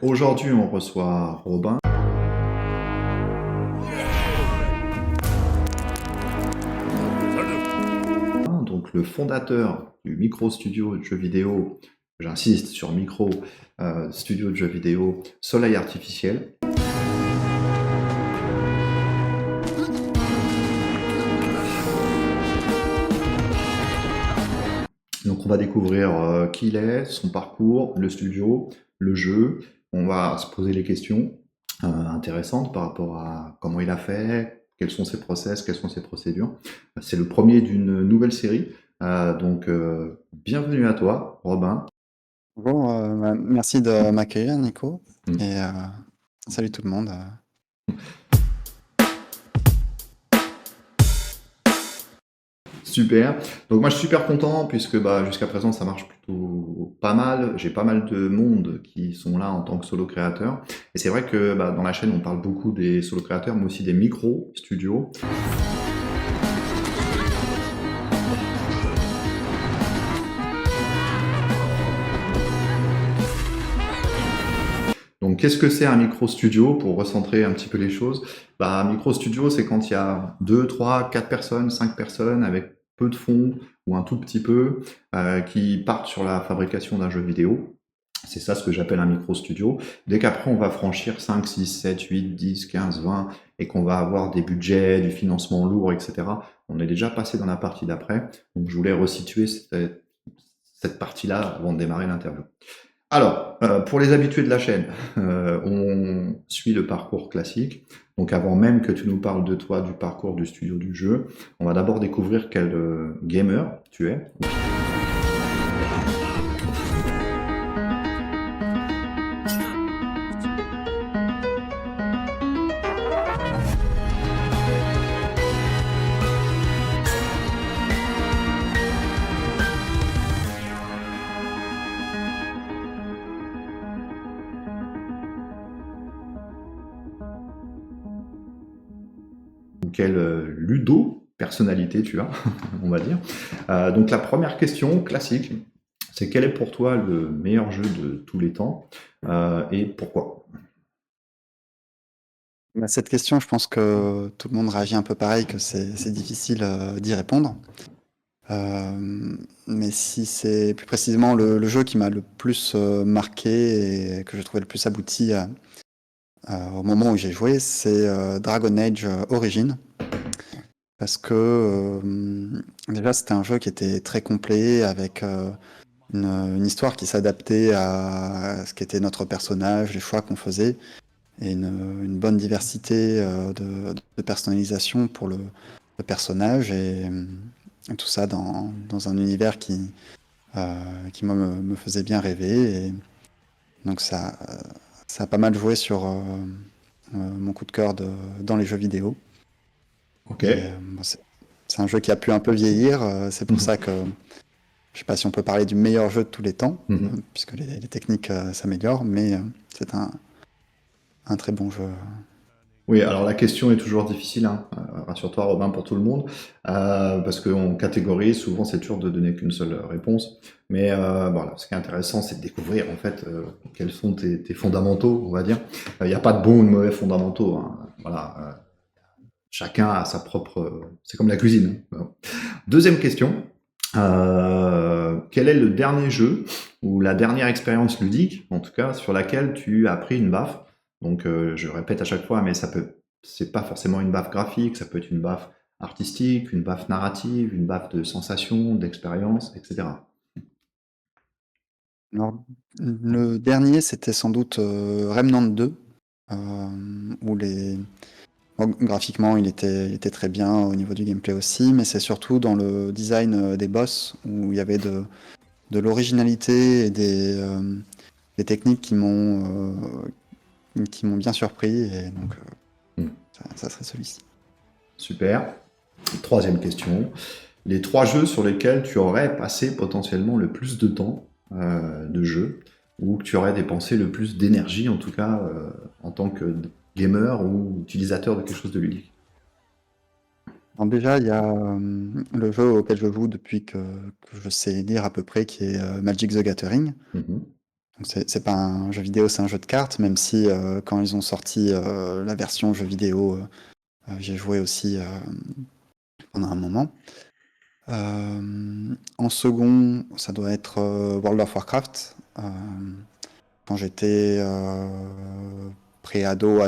Aujourd'hui, on reçoit Robin, donc le fondateur du micro studio de jeux vidéo, j'insiste sur micro studio de jeux vidéo Soleil Artificiel. Donc on va découvrir qui il est, son parcours, le studio, le jeu. On va se poser les questions intéressantes par rapport à comment il a fait, quels sont ses process, quelles sont ses procédures. C'est le premier d'une nouvelle série. Bienvenue à toi, Robin. Bon, merci de m'accueillir, Nico. Mm. Et salut tout le monde. Super. Donc moi je suis super content puisque jusqu'à présent ça marche plutôt pas mal. J'ai pas mal de monde qui sont là en tant que solo créateur. Et c'est vrai que dans la chaîne on parle beaucoup des solo créateurs mais aussi des micro studios. Donc qu'est-ce que c'est un micro studio pour recentrer un petit peu les choses? Un micro studio c'est quand il y a 2, 3, 4 personnes, 5 personnes avec peu de fonds ou un tout petit peu qui partent sur la fabrication d'un jeu vidéo. C'est ça ce que j'appelle un micro studio. Dès qu'après on va franchir 5, 6, 7, 8, 10, 15, 20 et qu'on va avoir des budgets, du financement lourd, etc., on est déjà passé dans la partie d'après. Donc je voulais resituer cette partie-là avant de démarrer l'interview. Alors, pour les habitués de la chaîne, on suit le parcours classique. Donc avant même que tu nous parles de toi, du parcours du studio du jeu, on va d'abord découvrir quel gamer tu es. Quelle ludo-personnalité tu as, on va dire. Donc la première question classique, c'est quel est pour toi le meilleur jeu de tous les temps et pourquoi? Cette question, je pense que tout le monde réagit un peu pareil, que c'est difficile d'y répondre. Mais si c'est plus précisément le jeu qui m'a le plus marqué et que je trouvais le plus abouti au moment où j'ai joué, c'est Dragon Age Origins. Parce que déjà c'était un jeu qui était très complet avec une histoire qui s'adaptait à ce qu'était notre personnage, les choix qu'on faisait, et une bonne diversité de personnalisation pour le personnage, et tout ça dans un univers qui moi, me faisait bien rêver. Et donc ça a pas mal joué sur mon coup de cœur dans les jeux vidéo. Ok. Et bon, c'est un jeu qui a pu un peu vieillir, c'est pour ça que je sais pas si on peut parler du meilleur jeu de tous les temps, Mhm. puisque les techniques s'améliorent, mais c'est un très bon jeu. Oui, alors la question est toujours difficile, hein, rassure-toi Robin, pour tout le monde, parce qu'on catégorise, souvent c'est dur de donner qu'une seule réponse, mais voilà, ce qui est intéressant c'est de découvrir en fait quels sont tes fondamentaux, on va dire. Il n'y a pas de bons ou de mauvais fondamentaux, hein. Voilà, chacun a sa propre... c'est comme la cuisine, hein. Voilà. Deuxième question, quel est le dernier jeu ou la dernière expérience ludique, en tout cas, sur laquelle tu as pris une baffe? Donc, je répète à chaque fois, mais c'est pas forcément une baffe graphique, ça peut être une baffe artistique, une baffe narrative, une baffe de sensation, d'expérience, etc. Alors, le dernier, c'était sans doute Remnant 2, où bon, graphiquement, il était très bien au niveau du gameplay aussi, mais c'est surtout dans le design des boss, où il y avait de l'originalité et des techniques qui m'ont bien surpris, et donc Hmm. ça serait celui-ci. Super. Troisième question. Les trois jeux sur lesquels tu aurais passé potentiellement le plus de temps de jeu, ou que tu aurais dépensé le plus d'énergie, en tout cas, en tant que gamer ou utilisateur de quelque chose de ludique. Alors déjà, il y a le jeu auquel je joue depuis que je sais lire à peu près, qui est Magic the Gathering. Mhm. Donc c'est pas un jeu vidéo, c'est un jeu de cartes, même si quand ils ont sorti la version jeu vidéo, j'ai joué aussi pendant un moment. En second, ça doit être World of Warcraft. Quand j'étais pré-ado,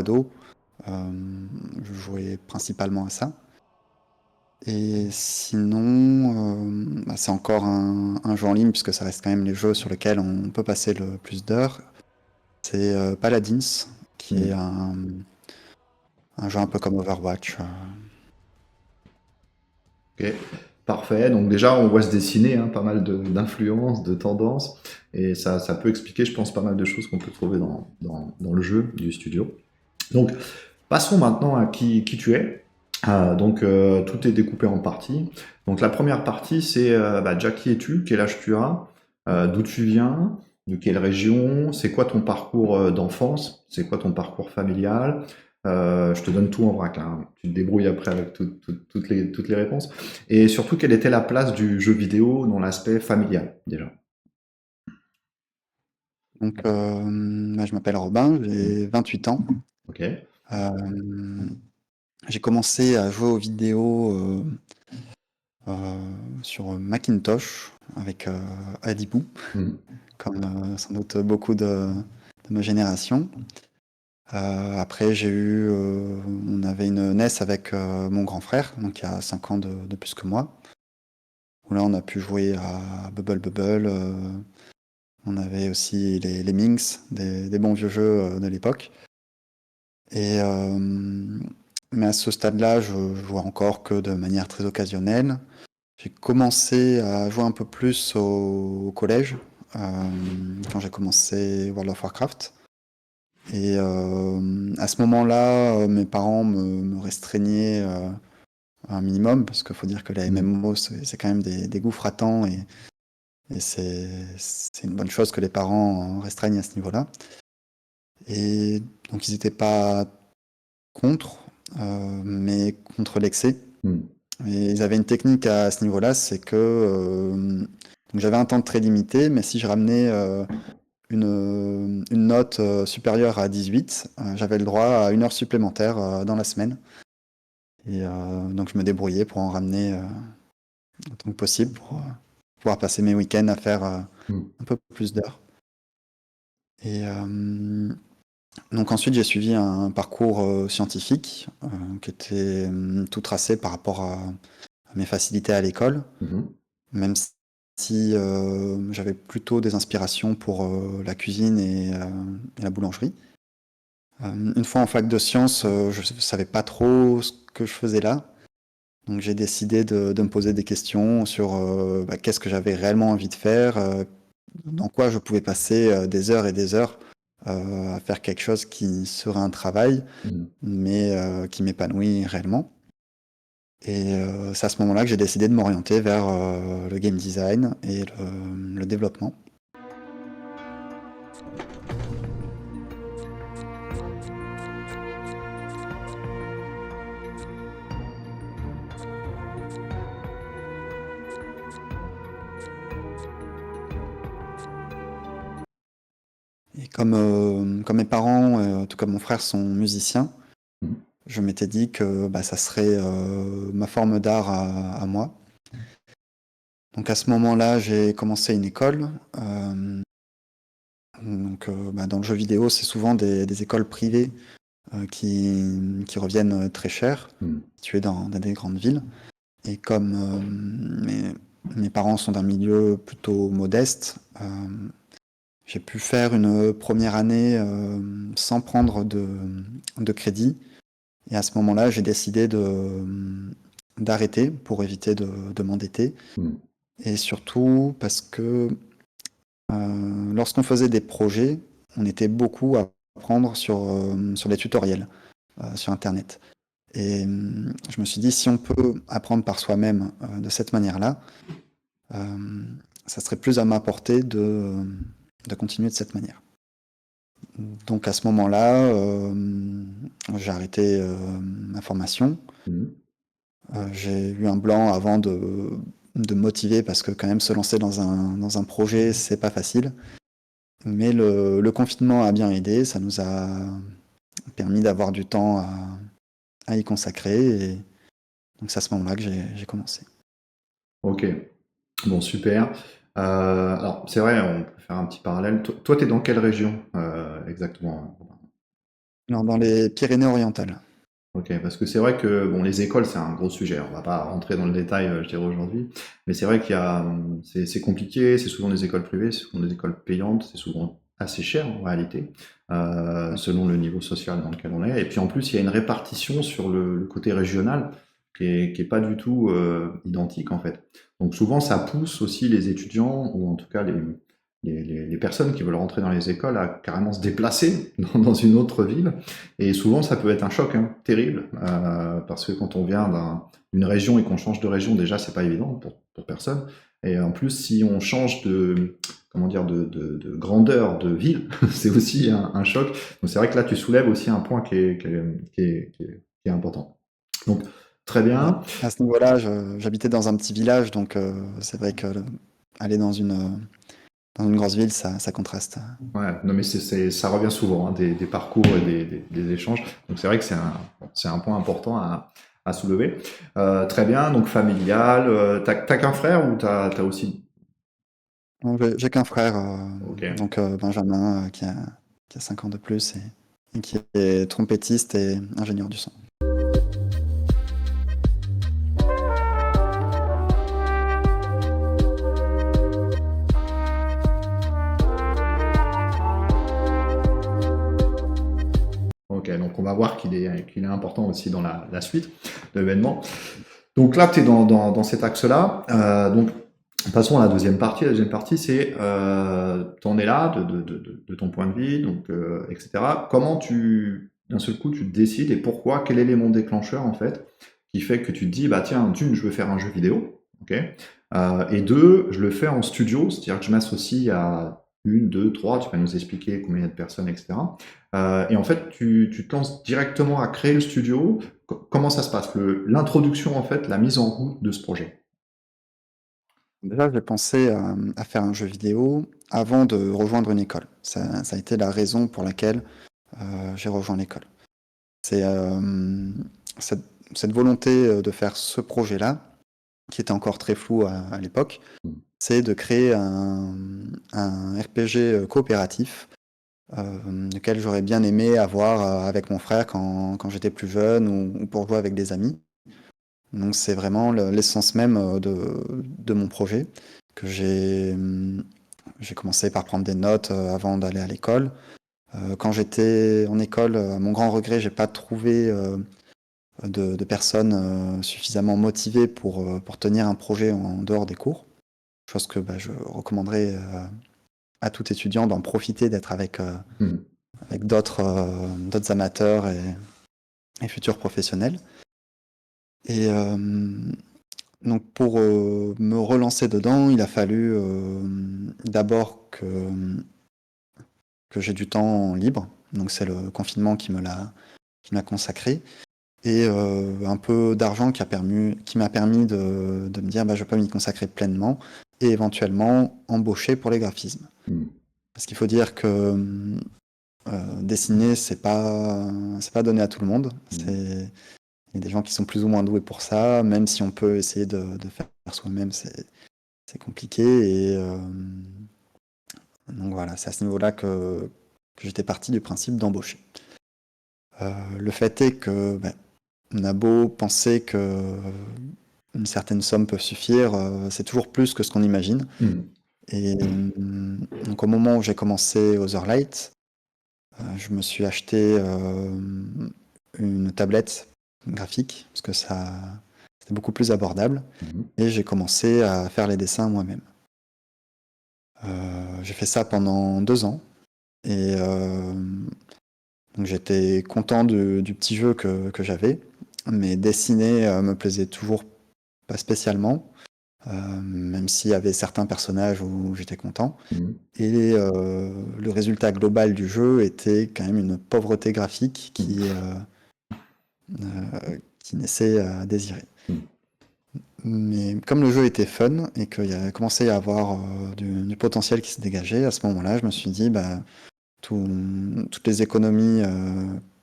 euh, je jouais principalement à ça. Et sinon, bah, c'est encore un jeu en ligne, puisque ça reste quand même les jeux sur lesquels on peut passer le plus d'heures. C'est Paladins, qui est Hmm. un jeu un peu comme Overwatch. Ok, parfait. Donc déjà, on voit se dessiner hein, pas mal d'influences, de tendances, et ça peut expliquer, je pense, pas mal de choses qu'on peut trouver dans le jeu du studio. Donc, passons maintenant à qui tu es. Donc, tout est découpé en parties. Donc, la première partie, c'est bah, déjà qui es-tu, quel âge tu as, d'où tu viens, de quelle région, c'est quoi ton parcours d'enfance, c'est quoi ton parcours familial. Je te donne tout en vrac, hein. Tu te débrouilles après avec toutes les réponses. Et surtout, quelle était la place du jeu vidéo dans l'aspect familial, déjà. Donc, bah, je m'appelle Robin, Mm. j'ai 28 ans. Ok. Euh, j'ai commencé à jouer aux vidéos sur Macintosh avec Adibou, Mm. comme sans doute beaucoup de ma génération. Après, on avait une NES avec mon grand frère, donc il y a 5 ans de plus que moi, où là on a pu jouer à Bubble Bubble. On avait aussi les Minx, des bons vieux jeux de l'époque. Et, mais à ce stade-là, je jouais encore que de manière très occasionnelle. J'ai commencé à jouer un peu plus au collège, quand j'ai commencé World of Warcraft. Et à ce moment-là, mes parents me restreignaient un minimum, parce qu'il faut dire que la Mm. MMO, c'est quand même des gouffres à temps, et c'est une bonne chose que les parents restreignent à ce niveau-là. Et donc ils n'étaient pas contre, mais contre l'excès. Mm. Et ils avaient une technique à ce niveau-là, c'est que donc j'avais un temps très limité, mais si je ramenais une note supérieure à 18, j'avais le droit à 1 heure supplémentaire dans la semaine. Et donc je me débrouillais pour en ramener autant que possible pour pouvoir passer mes week-ends à faire Mm. un peu plus d'heures. Et donc ensuite j'ai suivi un parcours scientifique qui était tout tracé par rapport à mes facilités à l'école, Mhm. même si j'avais plutôt des inspirations pour la cuisine et la boulangerie. Une fois en fac de sciences, je ne savais pas trop ce que je faisais là. Donc j'ai décidé de me poser des questions sur bah, qu'est-ce que j'avais réellement envie de faire, dans quoi je pouvais passer des heures et des heures à faire quelque chose qui serait un travail, Mm. mais qui m'épanouit réellement. Et c'est à ce moment-là que j'ai décidé de m'orienter vers le game design et le développement. Et comme mes parents, tout comme mon frère, sont musiciens, Mm. je m'étais dit que bah, ça serait ma forme d'art à moi. Donc à ce moment-là, j'ai commencé une école. Donc bah, dans le jeu vidéo, c'est souvent des écoles privées qui reviennent très cher, Mm. situées dans des grandes villes. Et comme mes parents sont d'un milieu plutôt modeste, j'ai pu faire une première année sans prendre de crédit. Et à ce moment-là, j'ai décidé d'arrêter pour éviter de m'endetter. Mm. Et surtout parce que lorsqu'on faisait des projets, on était beaucoup à apprendre sur les tutoriels sur Internet. Et je me suis dit, si on peut apprendre par soi-même de cette manière-là, euh, ça serait plus à ma portée de continuer de cette manière. Donc à ce moment-là, j'ai arrêté ma formation. Mm. J'ai eu un blanc avant de me motiver parce que quand même se lancer dans un projet, c'est pas facile. Mais le confinement a bien aidé, ça nous a permis d'avoir du temps à y consacrer. Et donc c'est à ce moment-là que j'ai commencé. Ok, bon, super. Alors, c'est vrai, on peut faire un petit parallèle. Toi, tu es dans quelle région exactement? Alors, dans les Pyrénées-Orientales. Ok, parce que c'est vrai que bon, les écoles, c'est un gros sujet. On va pas rentrer dans le détail, je dirais aujourd'hui, mais c'est vrai qu'il y a, c'est compliqué. C'est souvent des écoles privées, c'est souvent des écoles payantes, c'est souvent assez cher en réalité, Ouais. selon le niveau social dans lequel on est. Et puis en plus, il y a une répartition sur le côté régional qui est pas du tout identique en fait. Donc souvent, ça pousse aussi les étudiants ou en tout cas les personnes qui veulent rentrer dans les écoles à carrément se déplacer dans une autre ville. Et souvent, ça peut être un choc terrible, parce que quand on vient d'une région et qu'on change de région, déjà, c'est pas évident pour personne. Et en plus, si on change de, comment dire, de grandeur de ville, c'est aussi un choc. Donc c'est vrai que là, tu soulèves aussi un point qui est important. Donc, très Ouais. bien. À ce niveau-là, j'habitais dans un petit village, donc c'est vrai que aller dans une grosse ville, ça contraste. Ouais, non mais ça revient souvent, des parcours et des échanges. Donc c'est vrai que c'est un point important à soulever. Très bien, donc familial. T'as qu'un frère ou t'as aussi... Donc, j'ai qu'un frère, Ok. donc Benjamin, qui a 5 ans de plus et qui est trompettiste et ingénieur du son. Ok, donc on va voir qu'il est important aussi dans la suite de l'événement. Donc là, tu es dans cet axe-là. Donc, passons à la deuxième partie. La deuxième partie, c'est t'en es là de ton point de vue, donc, etc. Comment d'un seul coup, tu te décides et pourquoi, quel élément déclencheur en fait, qui fait que tu te dis, bah tiens, d'une, je veux faire un jeu vidéo, ok, et deux, je le fais en studio, c'est-à-dire que je m'associe à une, deux, trois, tu vas nous expliquer combien il y a de personnes, etc. Et en fait, tu te lances directement à créer le studio. Comment ça se passe, l'introduction, en fait, la mise en route de ce projet? Déjà, j'ai pensé à faire un jeu vidéo avant de rejoindre une école. Ça a été la raison pour laquelle j'ai rejoint l'école. C'est cette, cette volonté de faire ce projet-là, qui était encore très flou à l'époque, Mm. c'est de créer un RPG coopératif, lequel j'aurais bien aimé avoir avec mon frère quand j'étais plus jeune ou pour jouer avec des amis. Donc c'est vraiment l'essence même de mon projet que j'ai commencé par prendre des notes avant d'aller à l'école. Quand j'étais en école, à mon grand regret, j'ai pas trouvé de personnes suffisamment motivées pour tenir un projet en dehors des cours. Chose que bah, je recommanderais à tout étudiant d'en profiter, d'être Mm. avec d'autres amateurs et futurs professionnels. Et donc pour me relancer dedans, il a fallu d'abord que j'ai du temps libre. Donc c'est le confinement qui m'a consacré. Et un peu d'argent qui m'a permis de me dire bah, je peux m'y consacrer pleinement et éventuellement embaucher pour les graphismes. Mm. Parce qu'il faut dire que dessiner, c'est pas donné à tout le monde. Mm. Il y a des gens qui sont plus ou moins doués pour ça, même si on peut essayer de faire soi-même, c'est compliqué. Et donc voilà, c'est à ce niveau-là que j'étais parti du principe d'embaucher. Le fait est que ben, on a beau penser que une certaine somme peut suffire, c'est toujours plus que ce qu'on imagine. Mm. Et donc au moment où j'ai commencé Otherlight, je me suis acheté une tablette graphique parce que c'était beaucoup plus abordable Mm. et j'ai commencé à faire les dessins moi-même. J'ai fait ça pendant 2 ans et donc j'étais content du petit jeu que j'avais, mais dessiner me plaisait toujours pas spécialement, même s'il y avait certains personnages où j'étais content. Mm. Et le résultat global du jeu était quand même une pauvreté graphique Mm. qui naissait à désirer. Mm. Mais comme le jeu était fun et qu'il y a commencé à y avoir du potentiel qui se dégageait, à ce moment-là, je me suis dit, bah, toutes les économies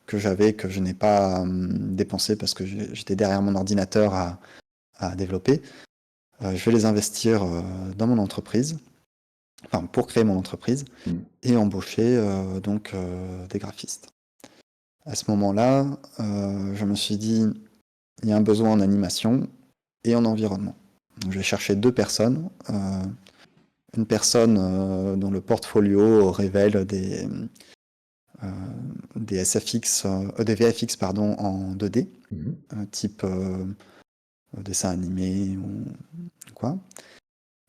que j'avais, que je n'ai pas dépensées parce que j'étais derrière mon ordinateur à développer, je vais les investir dans mon entreprise, enfin pour créer mon entreprise Mm. et embaucher donc des graphistes. À ce moment-là, je me suis dit, il y a un besoin en animation et en environnement. Donc, je vais chercher deux personnes. Une personne dont le portfolio révèle euh, des SFX, des VFX pardon, en 2D, Mhm. type dessin animé ou quoi.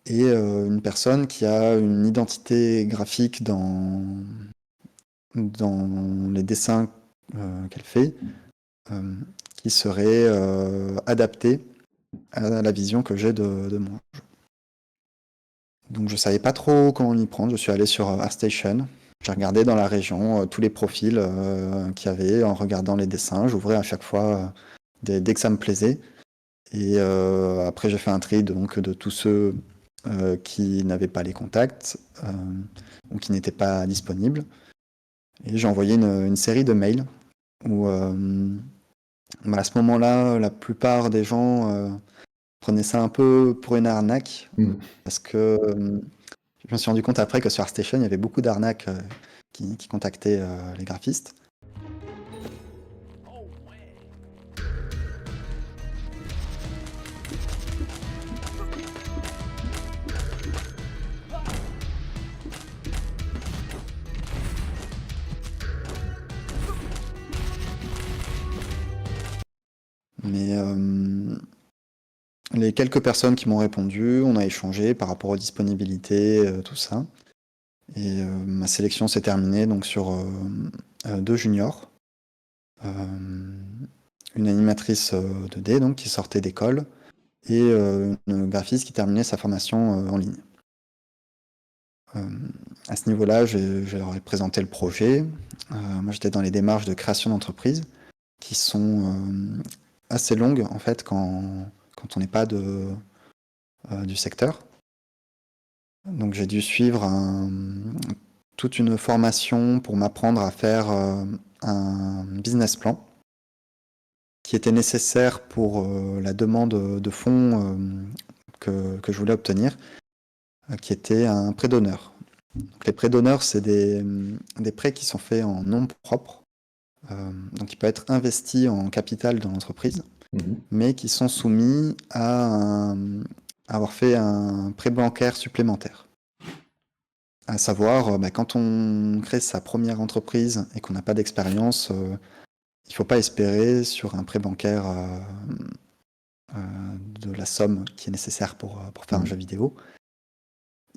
Et une personne qui a une identité graphique dans les dessins qu'elle fait, euh, qui serait adaptée à la vision que j'ai de moi. Donc je savais pas trop comment m'y prendre. Je suis allé sur ArtStation. J'ai regardé dans la région tous les profils qu'il y avait en regardant les dessins. J'ouvrais à chaque fois dès que ça me plaisait. Et après j'ai fait un tri donc, de tous ceux qui n'avaient pas les contacts ou qui n'étaient pas disponibles. Et j'ai envoyé une série de mails où à ce moment-là, la plupart des gens prenaient ça un peu pour une arnaque Mm. parce que je me suis rendu compte après que sur ArtStation, il y avait beaucoup d'arnaques qui contactaient les graphistes. Mais les quelques personnes qui m'ont répondu, on a échangé par rapport aux disponibilités, tout ça. Et ma sélection s'est terminée donc sur deux juniors, euh, une animatrice 2D donc, qui sortait d'école et une graphiste qui terminait sa formation en ligne. À ce niveau-là, je leur ai présenté le projet. Moi, j'étais dans les démarches de création d'entreprise qui sont assez longues en fait quand on n'est pas du secteur. Donc j'ai dû suivre toute une formation pour m'apprendre à faire un business plan qui était nécessaire pour la demande de fonds que je voulais obtenir, qui était un prêt d'honneur. Donc, les prêts d'honneur, c'est des prêts qui sont faits en nom propre, donc qui peuvent être investis en capital dans l'entreprise, Mhm. mais qui sont soumis à avoir fait un prêt bancaire supplémentaire. À savoir, bah, quand on crée sa première entreprise et qu'on n'a pas d'expérience, il ne faut pas espérer sur un prêt bancaire de la somme qui est nécessaire pour faire un jeu Mhm. vidéo.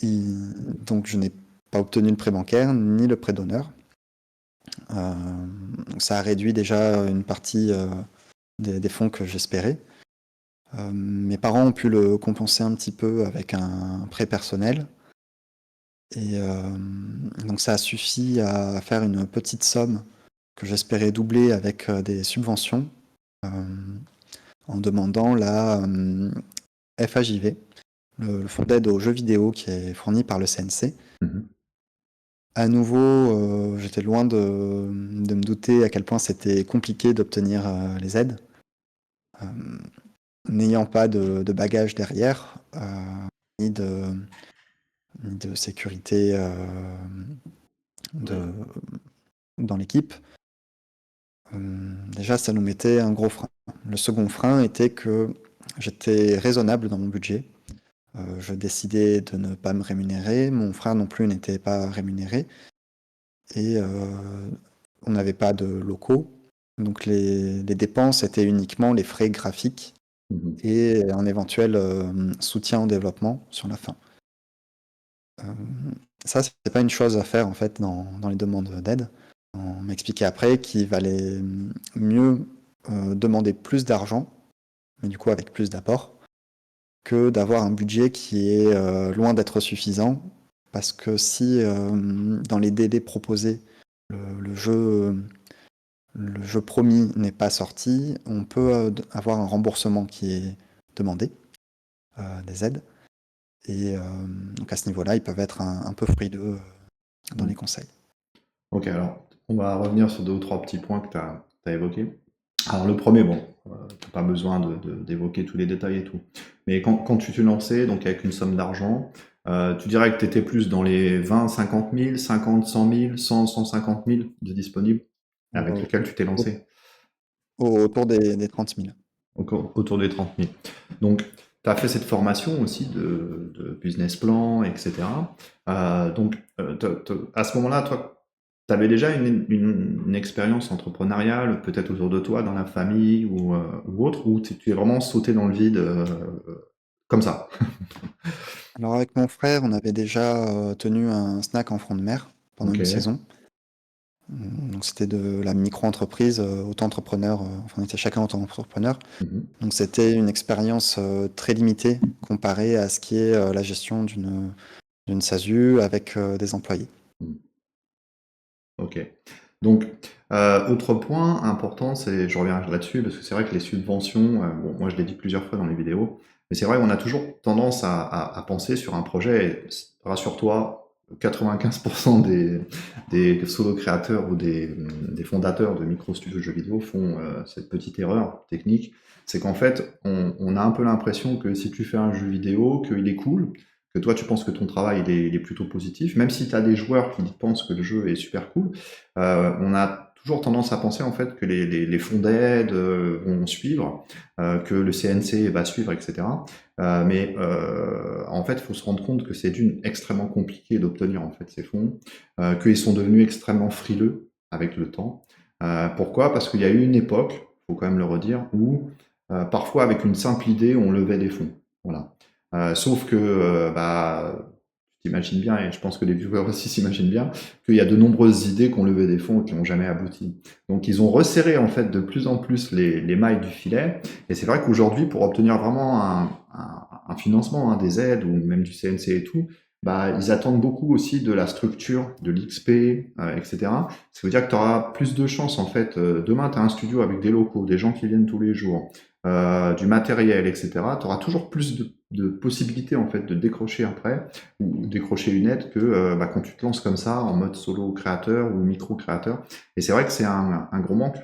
Donc je n'ai pas obtenu le prêt bancaire ni le prêt d'honneur. Ça a réduit déjà une partie des fonds que j'espérais. Mes parents ont pu le compenser un petit peu avec un prêt personnel. Et donc ça a suffi à faire une petite somme que j'espérais doubler avec des subventions en demandant la FAJV, le fonds d'aide aux jeux vidéo qui est fourni par le CNC. Mhm. À nouveau, j'étais loin de me douter à quel point c'était compliqué d'obtenir les aides. Euh, N'ayant pas de bagage derrière, ni de sécurité de, dans l'équipe, déjà ça nous mettait un gros frein. Le second frein était que j'étais raisonnable dans mon budget. Je décidais de ne pas me rémunérer, mon frère non plus n'était pas rémunéré, et on n'avait pas de locaux. Donc les dépenses étaient uniquement les frais graphiques Mhm. et un éventuel soutien au développement sur la fin. Euh, Ça, c'est pas une chose à faire en fait dans les demandes d'aide. On m'a expliqué après qu'il valait mieux demander plus d'argent, mais du coup avec plus d'apports, que d'avoir un budget qui est loin d'être suffisant. Parce que si dans les délais proposés, le jeu promis n'est pas sorti, on peut avoir un remboursement qui est demander des aides. Et donc à ce niveau-là, ils peuvent être un peu frileux dans les Mm. conseils. Ok, alors on va revenir sur 2 ou 3 petits points que tu as évoqués. Alors le premier, bon, t'as pas besoin d'évoquer tous les détails et tout. Mais quand tu te lançais, donc avec une somme d'argent, tu dirais que tu étais plus dans les 20, 50 000, 50, 100 000, 100, 150 000 de disponibles avec Euh, lesquels tu t'es au- lancé, Autour des 30 000. autour des 30 000. Donc, tu as fait cette formation aussi de business plan, etc. Donc, à ce moment-là, toi, tu avais déjà une expérience entrepreneuriale, peut-être autour de toi, dans la famille ou autre, ou tu es vraiment sauté dans le vide comme ça? Alors avec mon frère, on avait déjà tenu un snack en front de mer pendant Ok. une saison. Donc c'était de la micro-entreprise, auto-entrepreneur, enfin on était chacun auto-entrepreneur. Mhm. Donc c'était une expérience très limitée comparée à ce qui est la gestion d'une SASU avec des employés. Mhm. Ok. Donc, autre point important, c'est, je reviens là-dessus, parce que c'est vrai que les subventions, bon, moi je l'ai dit plusieurs fois dans les vidéos, mais c'est vrai qu'on a toujours tendance à penser sur un projet, et rassure-toi, 95% des solo-créateurs ou des fondateurs de micro-studios de jeux vidéo font cette petite erreur technique, c'est qu'en fait, on a un peu l'impression que si tu fais un jeu vidéo, qu'il est cool, que toi tu penses que ton travail il est plutôt positif, même si tu as des joueurs qui pensent que le jeu est super cool, on a toujours tendance à penser en fait que les fonds d'aide vont suivre, que le CNC va suivre, etc. Mais en fait, il faut se rendre compte que c'est d'une extrêmement compliqué d'obtenir en fait ces fonds, qu'ils sont devenus extrêmement frileux avec le temps. Pourquoi? Parce qu'il y a eu une époque, faut quand même le redire, où parfois avec une simple idée, on levait des fonds. Voilà. Sauf que bah, tu t'imagines bien, et je pense que les viewers aussi s'imaginent bien, qu'il y a de nombreuses idées qui ont levé des fonds et qui n'ont jamais abouti. Donc ils ont resserré en fait de plus en plus les mailles du filet. Et c'est vrai qu'aujourd'hui, pour obtenir vraiment un financement, hein, des aides ou même du CNC et tout, bah, ils attendent beaucoup aussi de la structure, de l'XP, etc. Ça veut dire que tu auras plus de chances en fait. Demain, tu as un studio avec des locaux, des gens qui viennent tous les jours, du matériel, etc. Tu auras toujours plus de possibilités en fait de décrocher un prêt ou décrocher une aide que bah, quand tu te lances comme ça en mode solo créateur ou micro créateur. Et c'est vrai que c'est un gros manque,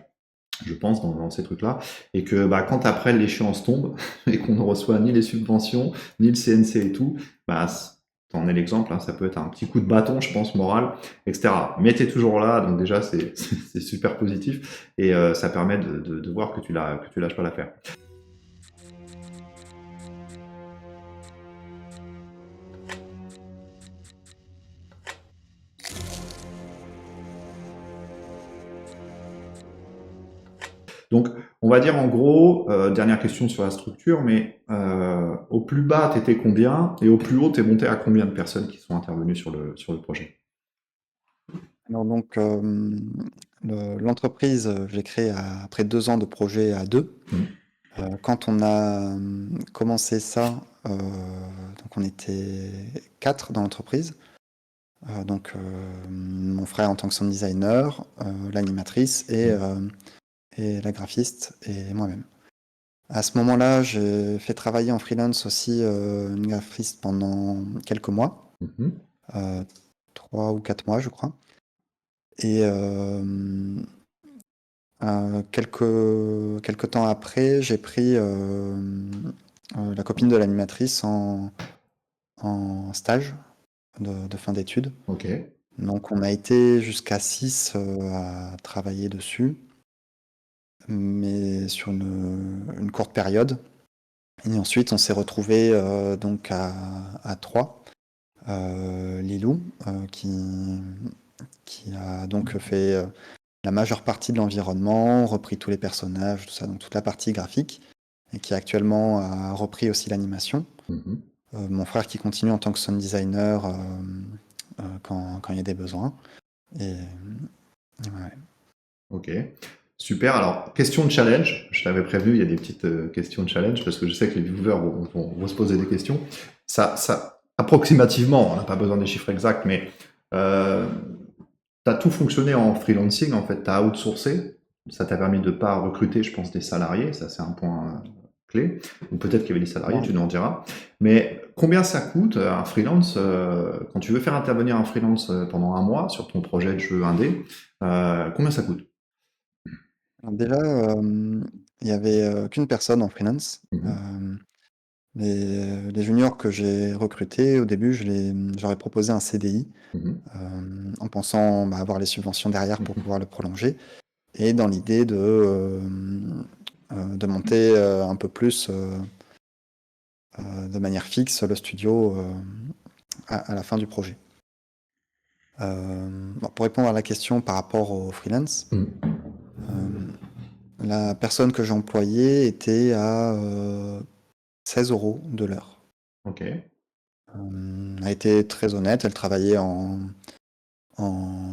je pense, dans ces trucs-là, et que bah, quand après l'échéance tombe et qu'on ne reçoit ni les subventions, ni le CNC et tout, bah, t'en es l'exemple, hein, ça peut être un petit coup de bâton, je pense, moral, etc. Mais t'es toujours là, donc déjà c'est super positif, et ça permet de voir que tu lâches pas l'affaire. Donc, on va dire en gros, dernière question sur la structure, mais au plus bas, tu étais combien et au plus haut, tu es monté à combien de personnes qui sont intervenues sur le projet? Alors donc l'entreprise, j'ai créé après 2 ans de projet à deux. Quand on a commencé ça, donc on était 4 dans l'entreprise. Donc mon frère en tant que sound designer, l'animatrice et la graphiste et moi-même. À ce moment-là, j'ai fait travailler en freelance aussi une graphiste pendant quelques mois, Mhm. 3 ou 4 mois je crois. Et quelques temps après, j'ai pris la copine de l'animatrice en stage de fin d'études. Ok. Donc on a été jusqu'à 6 à travailler dessus, mais sur une courte période. Et ensuite on s'est retrouvé donc à 3. Lilou, qui a donc fait la majeure partie de l'environnement, repris tous les personnages, tout ça, donc toute la partie graphique, et qui actuellement a repris aussi l'animation. Mhm. Mon frère qui continue en tant que sound designer quand il y a des besoins. Et ouais. Ok. Super. Alors, question de challenge. Je t'avais prévenu, il y a des petites questions de challenge parce que je sais que les viewers vont se poser des questions. Approximativement, on n'a pas besoin des chiffres exacts, mais euh, tu as tout fonctionné en freelancing, en fait, tu as outsourcé. Ça t'a permis de ne pas recruter, je pense, des salariés. Ça, c'est un point clés, ou peut-être qu'il y avait des salariés, Non. tu nous en diras. Mais combien ça coûte un freelance quand tu veux faire intervenir un freelance pendant un mois sur ton projet de jeu indé, combien ça coûte? Alors déjà, il y avait qu'une personne en freelance. Mhm, Les juniors que j'ai recrutés, au début, j'aurais proposé un CDI mhm, en pensant avoir les subventions derrière pour mhm. pouvoir le prolonger. Et dans l'idée de monter un peu plus de manière fixe le studio à la fin du projet. Bon, pour répondre à la question par rapport au freelance, Mhm. euh, la personne que j'ai employée était à 16 euros de l'heure. Ok. Elle a été très honnête, elle travaillait en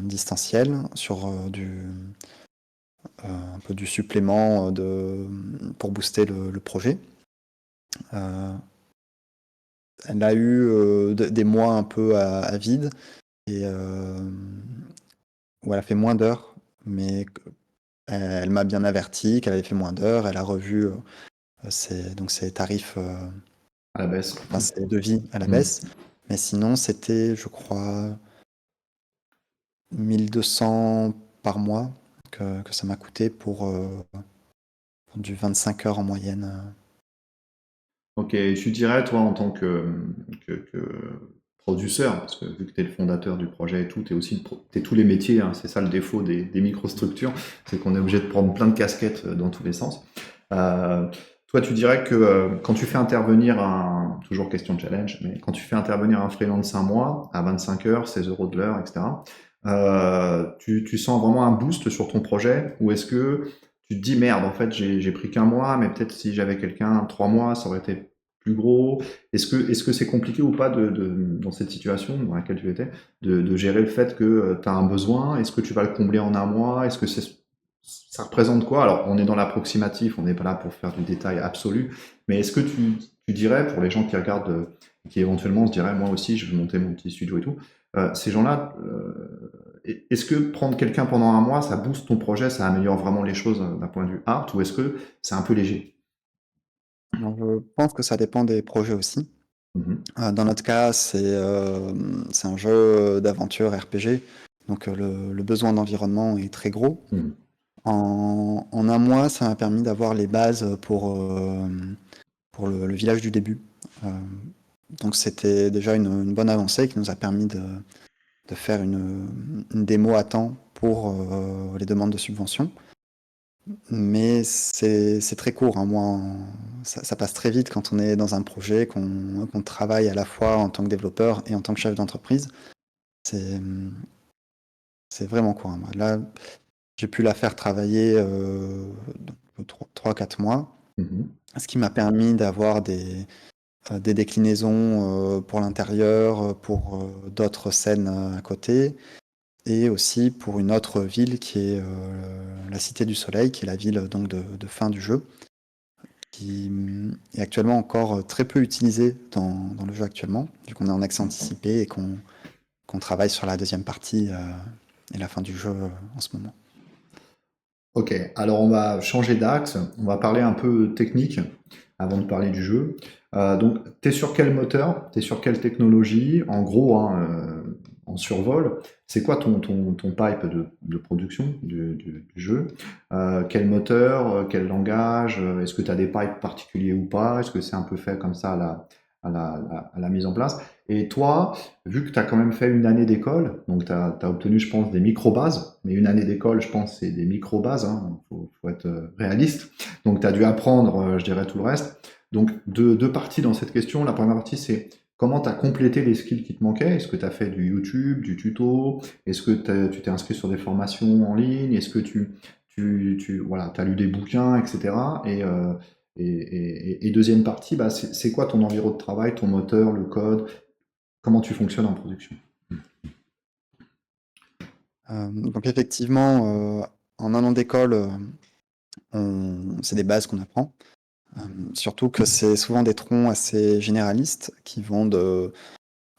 distanciel sur un peu du supplément pour booster le projet. Euh, Elle a eu des mois un peu à vide et où elle a fait moins d'heures, mais elle m'a bien averti qu'elle avait fait moins d'heures. Elle a revu ses tarifs, À la baisse. enfin ses devis à la Mhm. baisse. Mais sinon, c'était, je crois, 1200 par mois que ça m'a coûté pour du 25 heures en moyenne. Ok, je dirais, toi, en tant que producteur, parce que vu que tu es le fondateur du projet et tout, tu es aussi t'es tous les métiers, hein, c'est ça le défaut des microstructures, c'est qu'on est obligé de prendre plein de casquettes dans tous les sens. Euh, Toi, tu dirais que quand tu fais intervenir toujours question de challenge, mais quand tu fais intervenir un freelance 5 mois à 25 heures, 16 euros de l'heure, etc., tu sens vraiment un boost sur ton projet, ou est-ce que tu te dis merde, en fait, j'ai pris qu'un mois, mais peut-être si j'avais quelqu'un 3 mois, ça aurait été plus gros. Est-ce que c'est compliqué ou pas dans cette situation dans laquelle tu étais, de gérer le fait que tu as un besoin? Est-ce que tu vas le combler en un mois? Est-ce que ça représente quoi? Alors, on est dans l'approximatif, on n'est pas là pour faire du détail absolu, mais est-ce que tu dirais, pour les gens qui regardent, qui éventuellement se diraient, moi aussi, je veux monter mon petit studio et tout, ces gens-là, est-ce que prendre quelqu'un pendant un mois, ça booste ton projet, ça améliore vraiment les choses d'un point de vue art, ou est-ce que c'est un peu léger? Alors, je pense que ça dépend des projets aussi. Mhm. Dans notre cas, c'est un jeu d'aventure RPG, donc le besoin d'environnement est très gros. Mhm. En un mois, ça m'a permis d'avoir les bases pour le village du début. Euh, donc c'était déjà une bonne avancée qui nous a permis de faire une démo à temps pour les demandes de subvention. Mais c'est très court, un mois. Ça passe très vite quand on est dans un projet, qu'on travaille à la fois en tant que développeur et en tant que chef d'entreprise. C'est c'est vraiment court, un mois. Là, j'ai pu la faire travailler 3-4 mois, Mhm. ce qui m'a permis d'avoir des déclinaisons pour l'intérieur, pour d'autres scènes à côté, et aussi pour une autre ville qui est la Cité du Soleil, qui est la ville donc de fin du jeu, qui est actuellement encore très peu utilisée dans le jeu actuellement, vu qu'on est en accès anticipé et qu'on travaille sur la deuxième partie et la fin du jeu en ce moment. Ok, alors on va changer d'axe, on va parler un peu technique avant de parler du jeu. Donc, tu es sur quel moteur? Tu es sur quelle technologie? En gros, hein, en survol, c'est quoi ton pipe de production du jeu? Quel moteur? Quel langage? Est-ce que tu as des pipes particuliers ou pas? Est-ce que c'est un peu fait comme ça à la mise en place? Et toi, vu que tu as quand même fait une année d'école, donc tu as obtenu, je pense, des micro-bases, mais une année d'école, je pense, c'est des micro-bases, hein, faut être réaliste. Donc tu as dû apprendre, je dirais, tout le reste. Donc deux parties dans cette question. La première partie, c'est comment tu as complété les skills qui te manquaient. Est-ce que tu as fait du YouTube, du tuto? Est-ce que tu t'es inscrit sur des formations en ligne? Est-ce que voilà, as lu des bouquins, etc. Et deuxième partie, bah, c'est quoi ton environnement de travail, ton moteur, le code? Comment tu fonctionnes en production? Donc effectivement, en un an d'école, c'est des bases qu'on apprend. Surtout que c'est souvent des troncs assez généralistes qui vont de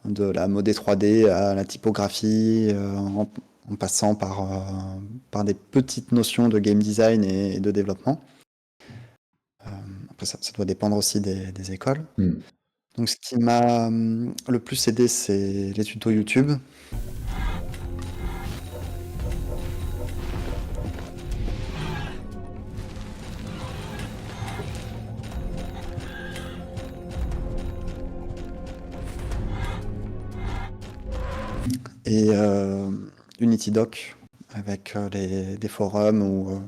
la modé 3D à la typographie, en passant par des petites notions de game design et de développement. Après, ça doit dépendre aussi des écoles. Hmm. Donc, ce qui m'a le plus aidé, c'est les tutos YouTube. Et Unity Doc, avec des forums où,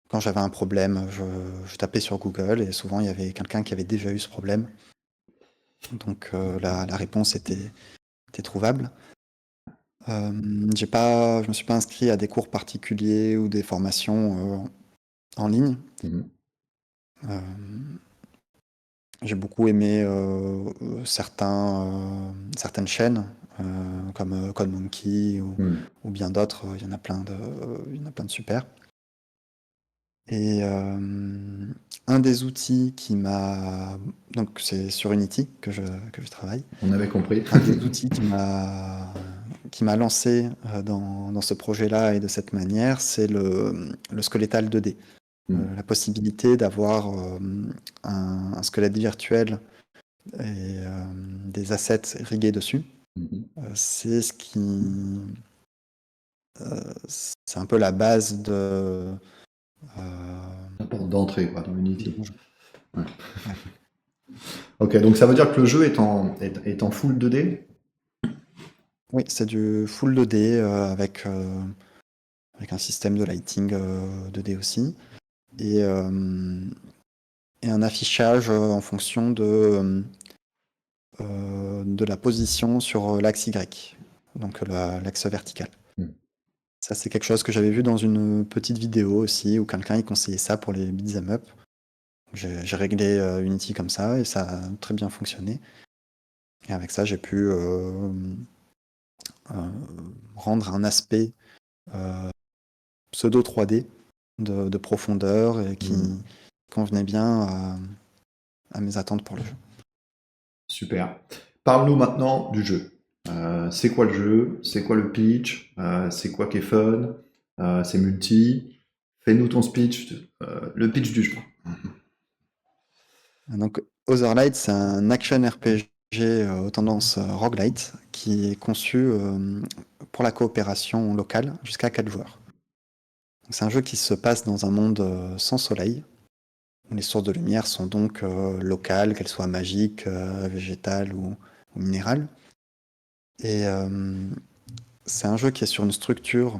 quand j'avais un problème, je tapais sur Google et souvent il y avait quelqu'un qui avait déjà eu ce problème. Donc la réponse était trouvable. Je me suis pas inscrit à des cours particuliers ou des formations en ligne. Mhm. Euh, j'ai beaucoup aimé certaines chaînes comme Code Monkey Hmm. ou bien d'autres. Il y en a plein de super. Et un des outils donc c'est sur Unity que je travaille. On avait compris. Un des outils qui m'a lancé dans ce projet-là et de cette manière, c'est le squelettal 2D. Hmm. La possibilité d'avoir un squelette virtuel et des assets rigués dessus. Mhm. C'est c'est un peu la base La porte d'entrée, quoi, dans de Unity. mon jeu. Ouais. Ouais. Ok, donc ça veut dire que le jeu est en full 2D? Oui, c'est du full 2D avec un système de lighting 2D aussi et un affichage en fonction de la position sur l'axe Y, donc l'axe vertical. Hmm. Ça, c'est quelque chose que j'avais vu dans une petite vidéo aussi, où quelqu'un il conseillait ça pour les beat'em up. J'ai réglé Unity comme ça, et ça a très bien fonctionné. Et avec ça, j'ai pu rendre un aspect pseudo 3D de profondeur et qui Hmm. convenait bien à mes attentes pour le jeu. Super. Parle-nous maintenant du jeu. C'est quoi le jeu? C'est quoi le pitch? C'est quoi qui est fun? C'est multi? Fais-nous ton speech, le pitch du jeu. Donc, Otherlight, c'est un action RPG aux tendances roguelite qui est conçu pour la coopération locale jusqu'à 4 joueurs. C'est un jeu qui se passe dans un monde sans soleil, où les sources de lumière sont donc locales, qu'elles soient magiques, végétales ou minérales. Et c'est un jeu qui est sur une structure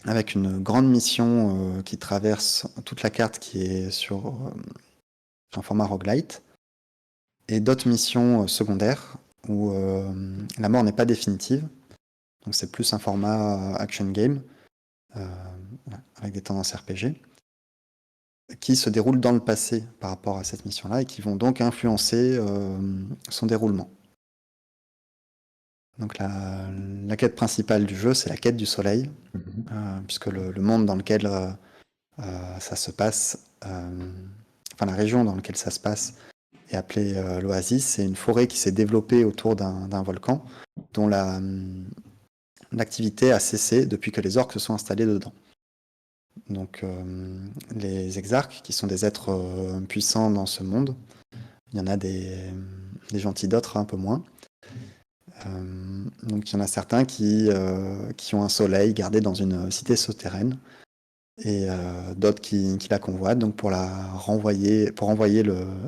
avec une grande mission qui traverse toute la carte qui est sur un format roguelite, et d'autres missions secondaires où la mort n'est pas définitive. Donc c'est plus un format action game euh, avec des tendances RPG qui se déroulent dans le passé par rapport à cette mission-là et qui vont donc influencer son déroulement. Donc la quête principale du jeu, c'est la quête du soleil, Mhm. puisque le monde dans lequel ça se passe, enfin la région dans laquelle ça se passe, est appelée l'Oasis. C'est une forêt qui s'est développée autour d'un volcan dont l'activité a cessé depuis que les orques se sont installés dedans. Donc les exarques, qui sont des êtres puissants dans ce monde, il y en a des gentils, d'autres un peu moins. Donc il y en a certains qui ont un soleil gardé dans une cité souterraine et d'autres qui la convoitent donc pour envoyer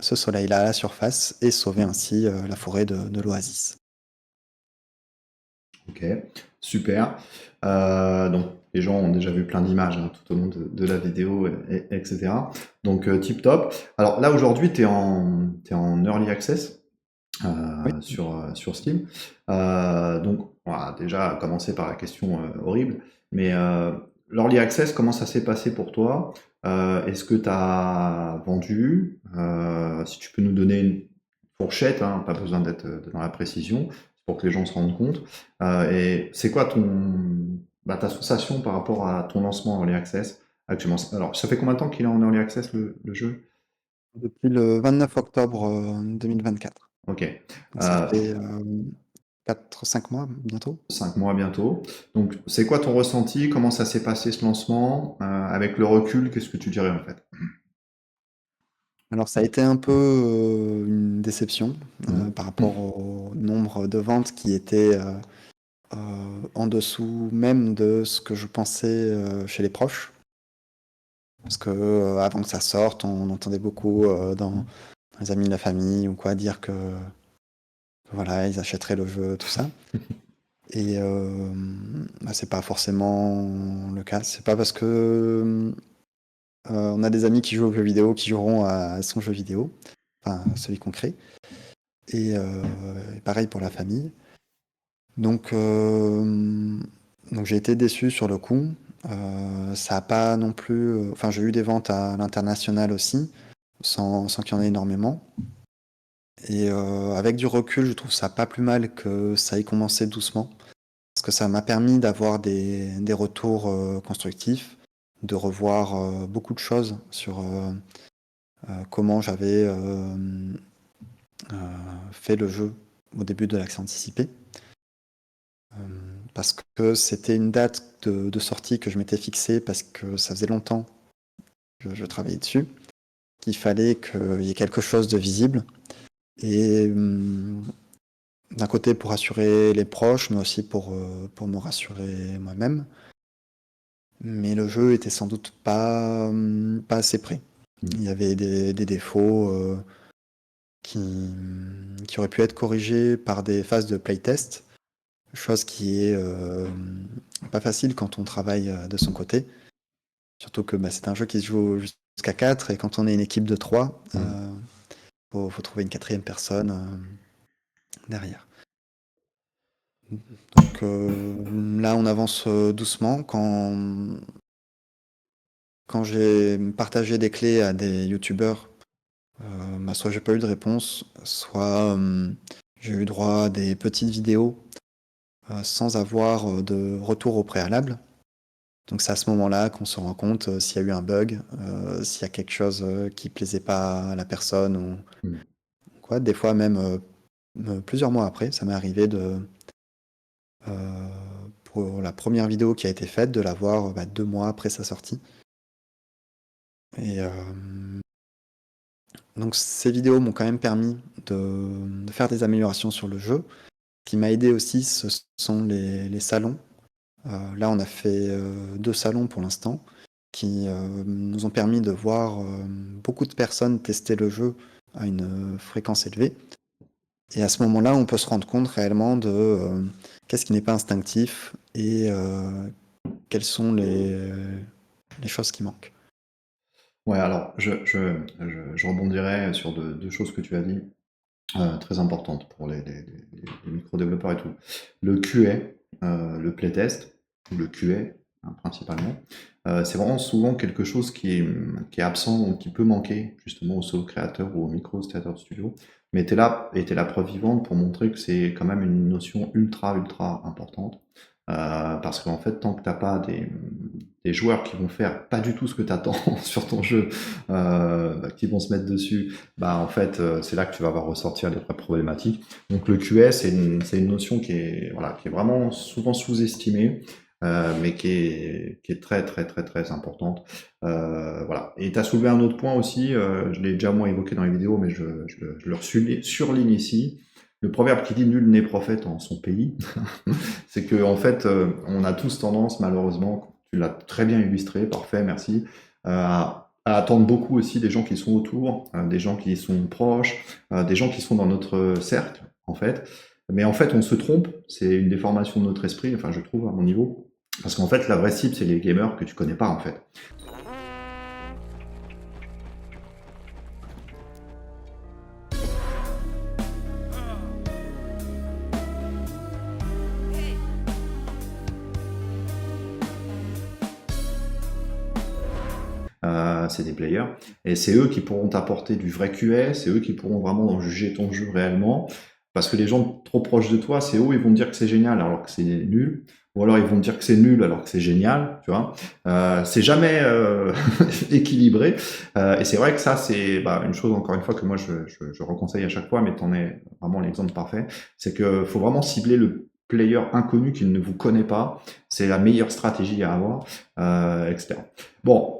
ce soleil-là à la surface et sauver ainsi la forêt de l'Oasis. Ok, super. Donc, les gens ont déjà vu plein d'images hein, tout au long de la vidéo, etc. Donc, tip top. Alors là, aujourd'hui, t'es en Early Access Oui. sur Steam. Donc, on va déjà commencer par la question horrible. Mais l'Early Access, comment ça s'est passé pour toi? Est-ce que tu as vendu? Si tu peux nous donner une fourchette, hein, pas besoin d'être dans la précision, pour que les gens se rendent compte. Et c'est quoi ta sensation par rapport à ton lancement en Early Access actuellement? Alors, ça fait combien de temps qu'il est en Early Access le jeu? Depuis le 29 octobre 2024. Ok. Donc ça Euh, fait 4-5 mois bientôt. 5 mois bientôt. Donc, c'est quoi ton ressenti? Comment ça s'est passé ce lancement? Avec le recul, qu'est-ce que tu dirais en fait? Alors ça a été un peu une déception Mhm. par rapport au nombre de ventes qui était en dessous même de ce que je pensais chez les proches. Parce que avant que ça sorte, on entendait beaucoup dans les amis de la famille ou quoi dire que voilà, ils achèteraient le jeu, tout ça. Et bah, c'est pas forcément le cas. C'est pas parce que on a des amis qui jouent aux jeux vidéo qui joueront à son jeu vidéo, enfin celui qu'on crée. Et pareil pour la famille. Donc, donc j'ai été déçu sur le coup. Ça a pas non plus. Enfin, j'ai eu des ventes à l'international aussi, sans qu'il y en ait énormément. Et avec du recul, je trouve ça pas plus mal que ça ait commencé doucement. Parce que ça m'a permis d'avoir des retours constructifs, de revoir beaucoup de choses sur comment j'avais fait le jeu au début de l'accès anticipé. Parce que c'était une date de sortie que je m'étais fixée parce que ça faisait longtemps que je travaillais dessus, qu'il fallait qu'il y ait quelque chose de visible. Et d'un côté pour rassurer les proches, mais aussi pour me rassurer moi-même. Mais le jeu était sans doute pas assez prêt. Il y avait des défauts qui auraient pu être corrigés par des phases de playtest, chose qui est pas facile quand on travaille de son côté. Surtout que bah, c'est un jeu qui se joue jusqu'à 4 et quand on est une équipe de 3, faut trouver une quatrième personne derrière. Donc là, on avance doucement. Quand j'ai partagé des clés à des youtubeurs, bah, soit j'ai pas eu de réponse, soit j'ai eu droit à des petites vidéos sans avoir de retour au préalable. Donc c'est à ce moment-là qu'on se rend compte s'il y a eu un bug, s'il y a quelque chose qui plaisait pas à la personne ou Mhm. quoi. Des fois même plusieurs mois après, ça m'est arrivé pour la première vidéo qui a été faite, de la voir 2 mois après sa sortie. Et donc ces vidéos m'ont quand même permis de faire des améliorations sur le jeu. Ce qui m'a aidé aussi, ce sont les salons. Là, on a fait 2 salons pour l'instant qui nous ont permis de voir beaucoup de personnes tester le jeu à une fréquence élevée. Et à ce moment-là, on peut se rendre compte réellement de qu'est-ce qui n'est pas instinctif et quelles sont les choses qui manquent. Ouais, alors je rebondirai sur deux choses que tu as dit, très importantes pour les micro-développeurs et tout. Le QA, le playtest, ou le QA principalement, c'est vraiment souvent quelque chose qui est absent ou qui peut manquer justement aux solo créateurs ou aux micro-créateurs de studio. Mais tu es là et tu es la preuve vivante pour montrer que c'est quand même une notion ultra, ultra importante. Parce qu'en fait, tant que tu n'as pas des joueurs qui vont faire pas du tout ce que tu attends sur ton jeu, qui vont se mettre dessus, bah en fait, c'est là que tu vas voir ressortir les vraies problématiques. Donc le QS, c'est une notion qui est vraiment souvent sous-estimée, mais qui est très très très très importante. Voilà. Et tu as soulevé un autre point aussi, je l'ai déjà moins évoqué dans les vidéos, mais je le surligne ici. Le proverbe qui dit nul n'est prophète en son pays, c'est que en fait, on a tous tendance, malheureusement, tu l'as très bien illustré, parfait, merci, à attendre beaucoup aussi des gens qui sont autour, des gens qui sont proches, des gens qui sont dans notre cercle, en fait. Mais en fait, on se trompe, c'est une déformation de notre esprit, enfin, je trouve, à mon niveau. Parce qu'en fait, la vraie cible, c'est les gamers que tu connais pas, en fait. C'est des players, et c'est eux qui pourront t'apporter du vrai QA, c'est eux qui pourront vraiment juger ton jeu réellement, parce que les gens trop proches de toi, c'est eux, ils vont te dire que c'est génial alors que c'est nul, ou alors ils vont te dire que c'est nul alors que c'est génial, tu vois. C'est jamais équilibré, et c'est vrai que ça, c'est une chose, encore une fois, que moi je reconseille à chaque fois, mais t'en es vraiment l'exemple parfait, c'est que faut vraiment cibler le player inconnu qui ne vous connaît pas, c'est la meilleure stratégie à avoir, etc. Bon,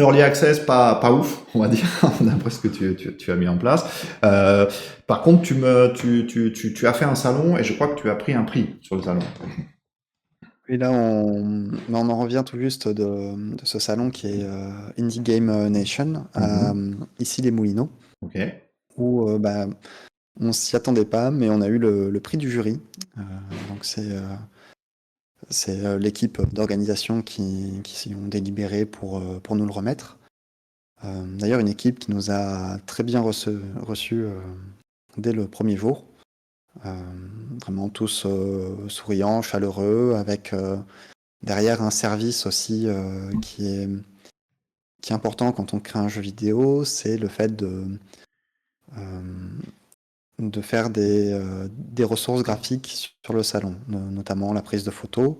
Early access, pas ouf, on va dire, d'après ce que tu as mis en place. Par contre, tu as fait un salon et je crois que tu as pris un prix sur le salon. Et là, on en revient tout juste de ce salon qui est Indie Game Nation, ici les Moulineaux, Ok. où on s'y attendait pas, mais on a eu le prix du jury. Donc c'est l'équipe d'organisation qui s'y ont délibéré pour nous le remettre. D'ailleurs, une équipe qui nous a très bien reçus dès le premier jour. Vraiment tous souriants, chaleureux, avec derrière un service aussi qui est important quand on crée un jeu vidéo, c'est le fait de faire des ressources graphiques sur le salon, notamment la prise de photos,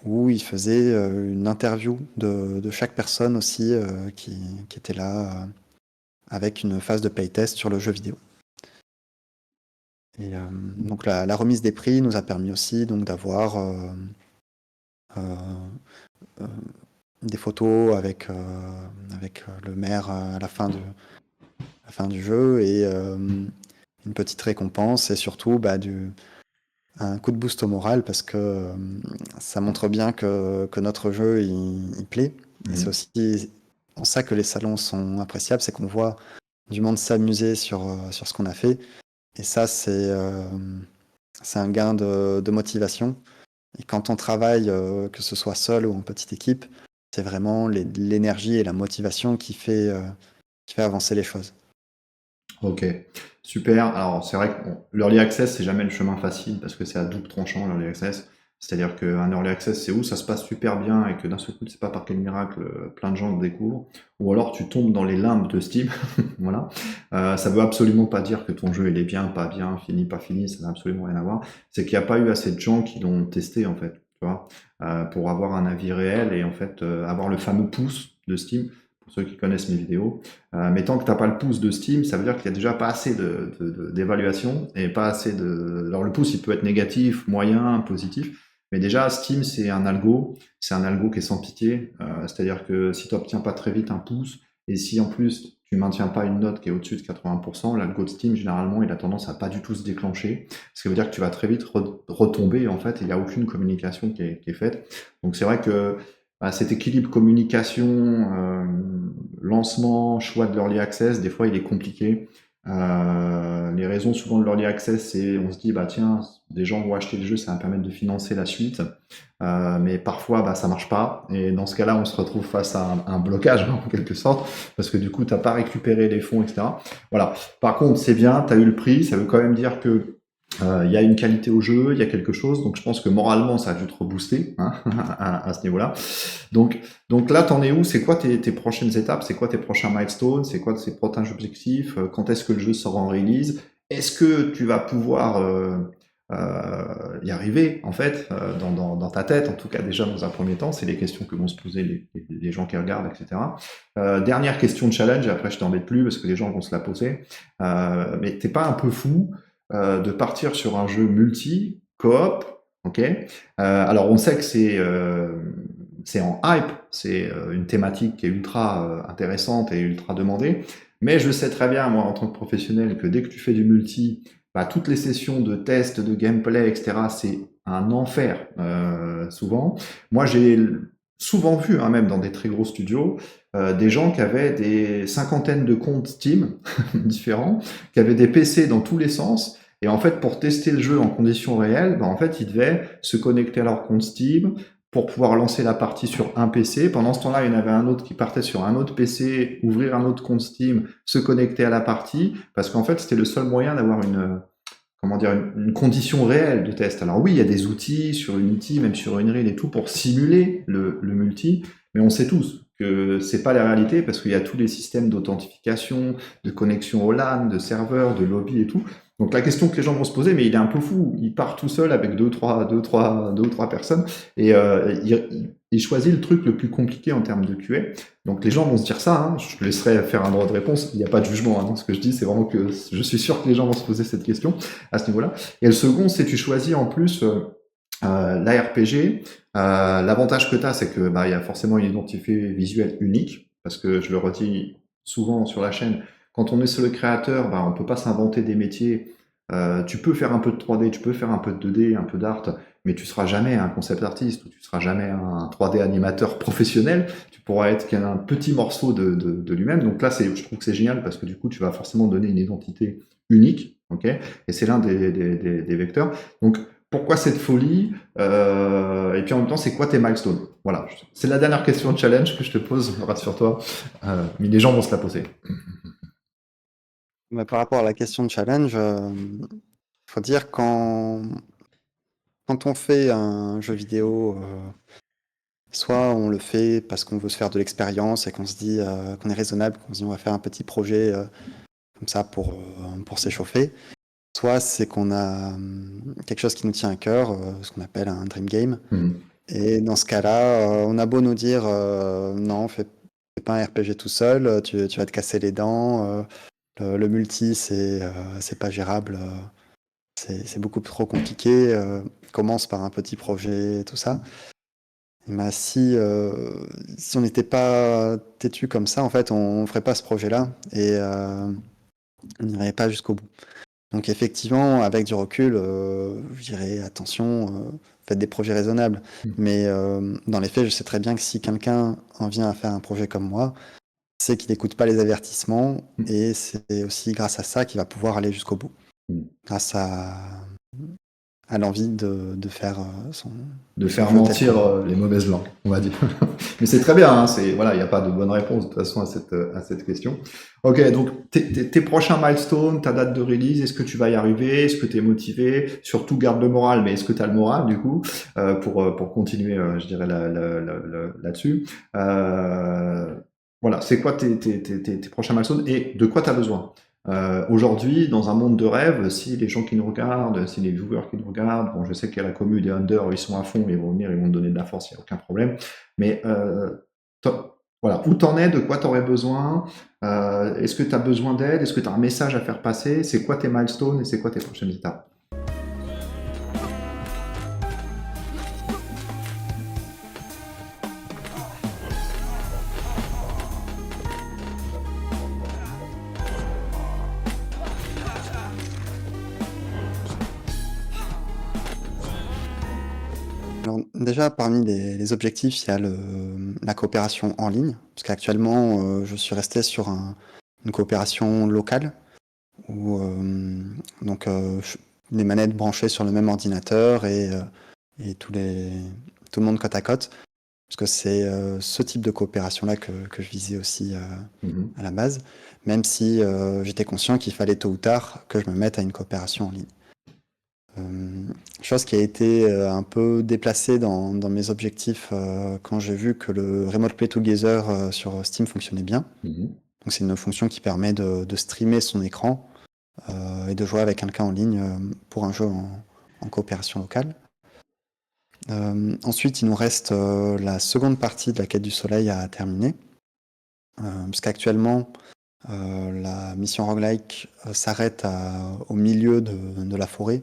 où il faisait une interview de chaque personne aussi qui était là avec une phase de playtest sur le jeu vidéo. Et donc la remise des prix nous a permis aussi donc d'avoir des photos avec le maire à la fin du jeu et une petite récompense et surtout un coup de boost au moral parce que ça montre bien que notre jeu il plaît. Et c'est aussi en ça que les salons sont appréciables, c'est qu'on voit du monde s'amuser sur ce qu'on a fait. Et ça, c'est un gain de motivation. Et quand on travaille, que ce soit seul ou en petite équipe, c'est vraiment l'énergie et la motivation qui fait avancer les choses. Ok, super. Alors c'est vrai que l'early access, c'est jamais le chemin facile parce que c'est à double tranchant l'early access. C'est-à-dire qu'un early access, c'est où ça se passe super bien et que d'un seul coup, c'est pas par quel miracle, plein de gens le découvrent. Ou alors tu tombes dans les limbes de Steam. Voilà. Ça veut absolument pas dire que ton jeu il est bien, pas bien, fini, pas fini, ça n'a absolument rien à voir. C'est qu'il n'y a pas eu assez de gens qui l'ont testé en fait, tu vois, pour avoir un avis réel et en fait avoir le fameux pouce de Steam. Pour ceux qui connaissent mes vidéos. Mais tant que tu n'as pas le pouce de Steam, ça veut dire qu'il y a déjà pas assez d'évaluation et pas assez de. Alors le pouce, il peut être négatif, moyen, positif. Mais déjà, Steam, c'est un algo qui est sans pitié. C'est-à-dire que si tu n'obtiens pas très vite un pouce, et si en plus tu maintiens pas une note qui est au-dessus de 80%, l'algo de Steam, généralement, il a tendance à pas du tout se déclencher. Ce qui veut dire que tu vas très vite retomber, en fait, et il n'y a aucune communication qui est faite. Donc c'est vrai que cet équilibre communication, lancement, choix de l'early access, des fois il est compliqué. Les raisons souvent de l'early access, c'est on se dit bah tiens, des gens vont acheter le jeu, ça va permettre de financer la suite, mais parfois ça marche pas. Et dans ce cas-là, on se retrouve face à un blocage en quelque sorte, parce que du coup t'as pas récupéré les fonds, etc. Voilà. Par contre, c'est bien, tu as eu le prix, ça veut quand même dire que il y a une qualité au jeu, il y a quelque chose, donc je pense que moralement ça a dû te rebooster à ce niveau-là. Donc là, t'en es où? C'est quoi tes prochaines étapes? C'est quoi tes prochains milestones? C'est quoi tes prochains objectifs? Quand est-ce que le jeu sera en release? Est-ce que tu vas pouvoir y arriver en fait dans ta tête, en tout cas déjà dans un premier temps? C'est les questions que vont se poser les gens qui regardent, etc. Dernière question de challenge, et après je t'embête plus parce que les gens vont se la poser. Mais t'es pas un peu fou de partir sur un jeu multi, coop, ok. Alors on sait que c'est en hype, c'est une thématique qui est ultra intéressante et ultra demandée, mais je sais très bien, moi en tant que professionnel, que dès que tu fais du multi, toutes les sessions de test, de gameplay, etc., c'est un enfer souvent. Moi j'ai souvent vu, même dans des très gros studios, des gens qui avaient des cinquantaines de comptes Steam différents, qui avaient des PC dans tous les sens, et en fait, pour tester le jeu en conditions réelles, en fait, ils devaient se connecter à leur compte Steam pour pouvoir lancer la partie sur un PC. Pendant ce temps-là, il y en avait un autre qui partait sur un autre PC, ouvrir un autre compte Steam, se connecter à la partie, parce qu'en fait, c'était le seul moyen d'avoir une condition réelle de test. Alors oui, il y a des outils sur Unity, même sur Unreal et tout, pour simuler le multi, mais on sait tous que c'est pas la réalité parce qu'il y a tous les systèmes d'authentification, de connexion au LAN, de serveurs, de lobby et tout. Donc la question que les gens vont se poser, mais il est un peu fou, il part tout seul avec deux ou trois personnes et il choisit le truc le plus compliqué en termes de QA. Donc les gens vont se dire ça, je laisserai faire un droit de réponse, il n'y a pas de jugement, ce que je dis, c'est vraiment que je suis sûr que les gens vont se poser cette question à ce niveau-là. Et le second, c'est tu choisis en plus l'ARPG. L'avantage que tu as, c'est que il y a forcément une identité visuelle unique, parce que je le redis souvent sur la chaîne, quand on est seul créateur, bah, on peut pas s'inventer des métiers. Tu peux faire un peu de 3D, tu peux faire un peu de 2D, un peu d'art, mais tu seras jamais un concept artiste ou tu seras jamais un 3D animateur professionnel. Tu pourras être qu'un petit morceau de lui-même. Donc là, je trouve que c'est génial parce que du coup, tu vas forcément donner une identité unique, ok? Et c'est l'un des vecteurs. Donc, pourquoi cette folie? Et puis en même temps, c'est quoi tes milestones? Voilà, c'est la dernière question de challenge que je te pose, rassure-toi. Mais les gens vont se la poser. Mais par rapport à la question de challenge, faut dire quand on fait un jeu vidéo, soit on le fait parce qu'on veut se faire de l'expérience et qu'on se dit qu'on est raisonnable, qu'on se dit on va faire un petit projet comme ça pour s'échauffer. Soit c'est qu'on a quelque chose qui nous tient à cœur, ce qu'on appelle un dream game. Et dans ce cas-là, on a beau nous dire non, fais pas un RPG tout seul, tu vas te casser les dents, le multi c'est pas gérable, c'est beaucoup trop compliqué, commence par un petit projet, tout ça. Mais si on n'était pas têtu comme ça, en fait, on ferait pas ce projet-là et on n'irait pas jusqu'au bout. Donc effectivement, avec du recul, je dirais attention, faites des projets raisonnables. Mais dans les faits, je sais très bien que si quelqu'un en vient à faire un projet comme moi, c'est qu'il n'écoute pas les avertissements et c'est aussi grâce à ça qu'il va pouvoir aller jusqu'au bout. Grâce à l'envie de faire son de son faire jeu tel mentir qu'on... les mauvaises langues, on va dire. Mais c'est très bien, hein, voilà, il n'y a pas de bonne réponse de toute façon à cette question. Ok, donc tes prochains milestones, ta date de release, est-ce que tu vas y arriver? Est-ce que tu es motivé? Surtout garde le moral, mais est-ce que tu as le moral du coup pour continuer, je dirais, là-dessus? Voilà, c'est quoi tes prochains milestones et de quoi tu as besoin? Aujourd'hui, dans un monde de rêve, si les gens qui nous regardent, si les viewers qui nous regardent, bon, je sais qu'il y a la commu des under, ils sont à fond, ils vont venir, ils vont te donner de la force, il n'y a aucun problème. Mais voilà, où t'en es, de quoi t'aurais besoin, est-ce que tu as besoin d'aide, est-ce que tu as un message à faire passer, c'est quoi tes milestones et c'est quoi tes prochaines étapes? Alors, déjà, parmi les objectifs, il y a la coopération en ligne, parce qu'actuellement, je suis resté sur une coopération locale, où les manettes branchées sur le même ordinateur et tout le monde côte à côte, parce que c'est ce type de coopération-là que je visais aussi à la base, même si j'étais conscient qu'il fallait tôt ou tard que je me mette à une coopération en ligne. Chose qui a été un peu déplacée dans mes objectifs quand j'ai vu que le Remote Play Together sur Steam fonctionnait bien. Donc c'est une fonction qui permet de streamer son écran et de jouer avec quelqu'un en ligne pour un jeu en coopération locale. Ensuite, il nous reste la seconde partie de la quête du soleil à terminer. Puisqu'actuellement, la mission roguelike s'arrête au milieu de la forêt,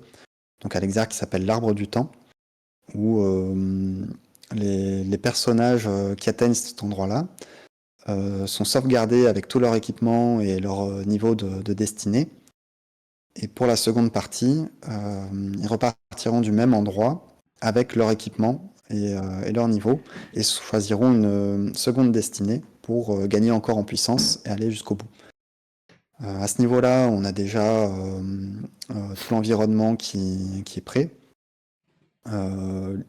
donc à l'exergue qui s'appelle l'arbre du temps, où les personnages qui atteignent cet endroit-là sont sauvegardés avec tout leur équipement et leur niveau de destinée. Et pour la seconde partie, ils repartiront du même endroit avec leur équipement et leur niveau et choisiront une seconde destinée pour gagner encore en puissance et aller jusqu'au bout. À ce niveau-là, on a déjà tout l'environnement qui est prêt.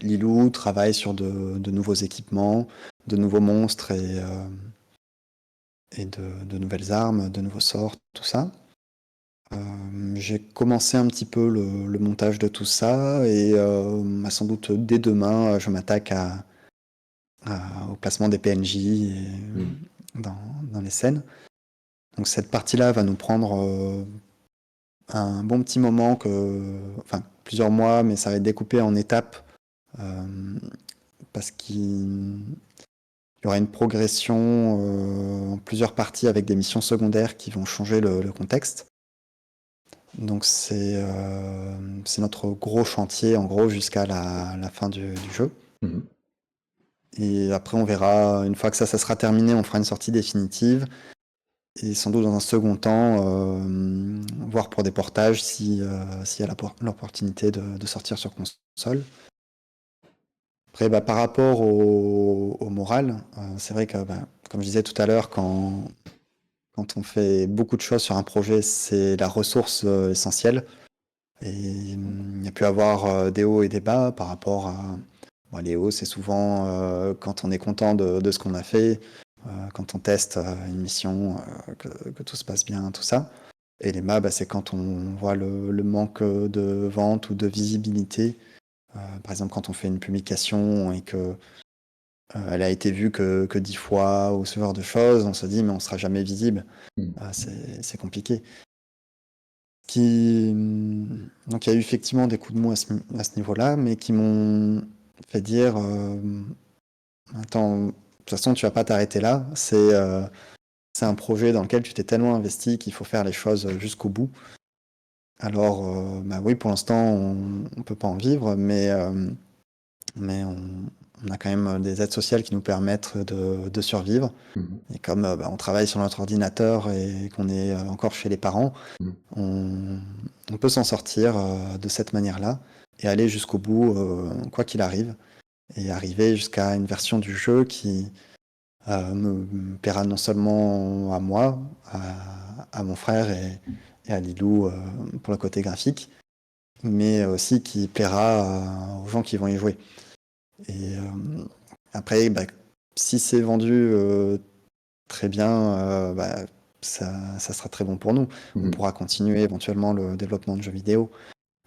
Lilou travaille sur de nouveaux équipements, de nouveaux monstres et de nouvelles armes, de nouveaux sorts, tout ça. J'ai commencé un petit peu le montage de tout ça et sans doute dès demain, je m'attaque au placement des PNJ dans les scènes. Donc cette partie-là va nous prendre un bon petit moment, enfin plusieurs mois, mais ça va être découpé en étapes parce qu'il y aura une progression en plusieurs parties avec des missions secondaires qui vont changer le contexte. Donc c'est notre gros chantier en gros jusqu'à la fin du jeu. Et après, on verra, une fois que ça sera terminé, on fera une sortie définitive. Et sans doute dans un second temps, voir pour des portages s'il y a l'opportunité de sortir sur console. Après, par rapport au moral, c'est vrai que, comme je disais tout à l'heure, quand on fait beaucoup de choses sur un projet, c'est la ressource essentielle. Et il y a pu avoir des hauts et des bas par rapport à... Bon, les hauts, c'est souvent quand on est content de ce qu'on a fait, quand on teste une mission, que tout se passe bien, tout ça. Et les bas, c'est quand on voit le manque de vente ou de visibilité. Par exemple, quand on fait une publication et que elle a été vue que 10 fois ou ce genre de choses, on se dit mais on sera jamais visible. Mm. C'est compliqué. Donc il y a eu effectivement des coups de mou à ce niveau-là, mais qui m'ont fait dire attends, de toute façon tu vas pas t'arrêter là, c'est un projet dans lequel tu t'es tellement investi qu'il faut faire les choses jusqu'au bout. Alors oui, pour l'instant on peut pas en vivre, mais on a quand même des aides sociales qui nous permettent de survivre. Mm. Et comme on travaille sur notre ordinateur et qu'on est encore chez les parents, Mm. on, on peut s'en sortir de cette manière-là et aller jusqu'au bout, quoi qu'il arrive, et arriver jusqu'à une version du jeu qui me plaira non seulement à moi, à mon frère et à Lilou pour le côté graphique, mais aussi qui plaira aux gens qui vont y jouer. Et après, si c'est vendu très bien, ça sera très bon pour nous. On Mm. pourra continuer éventuellement le développement de jeux vidéo.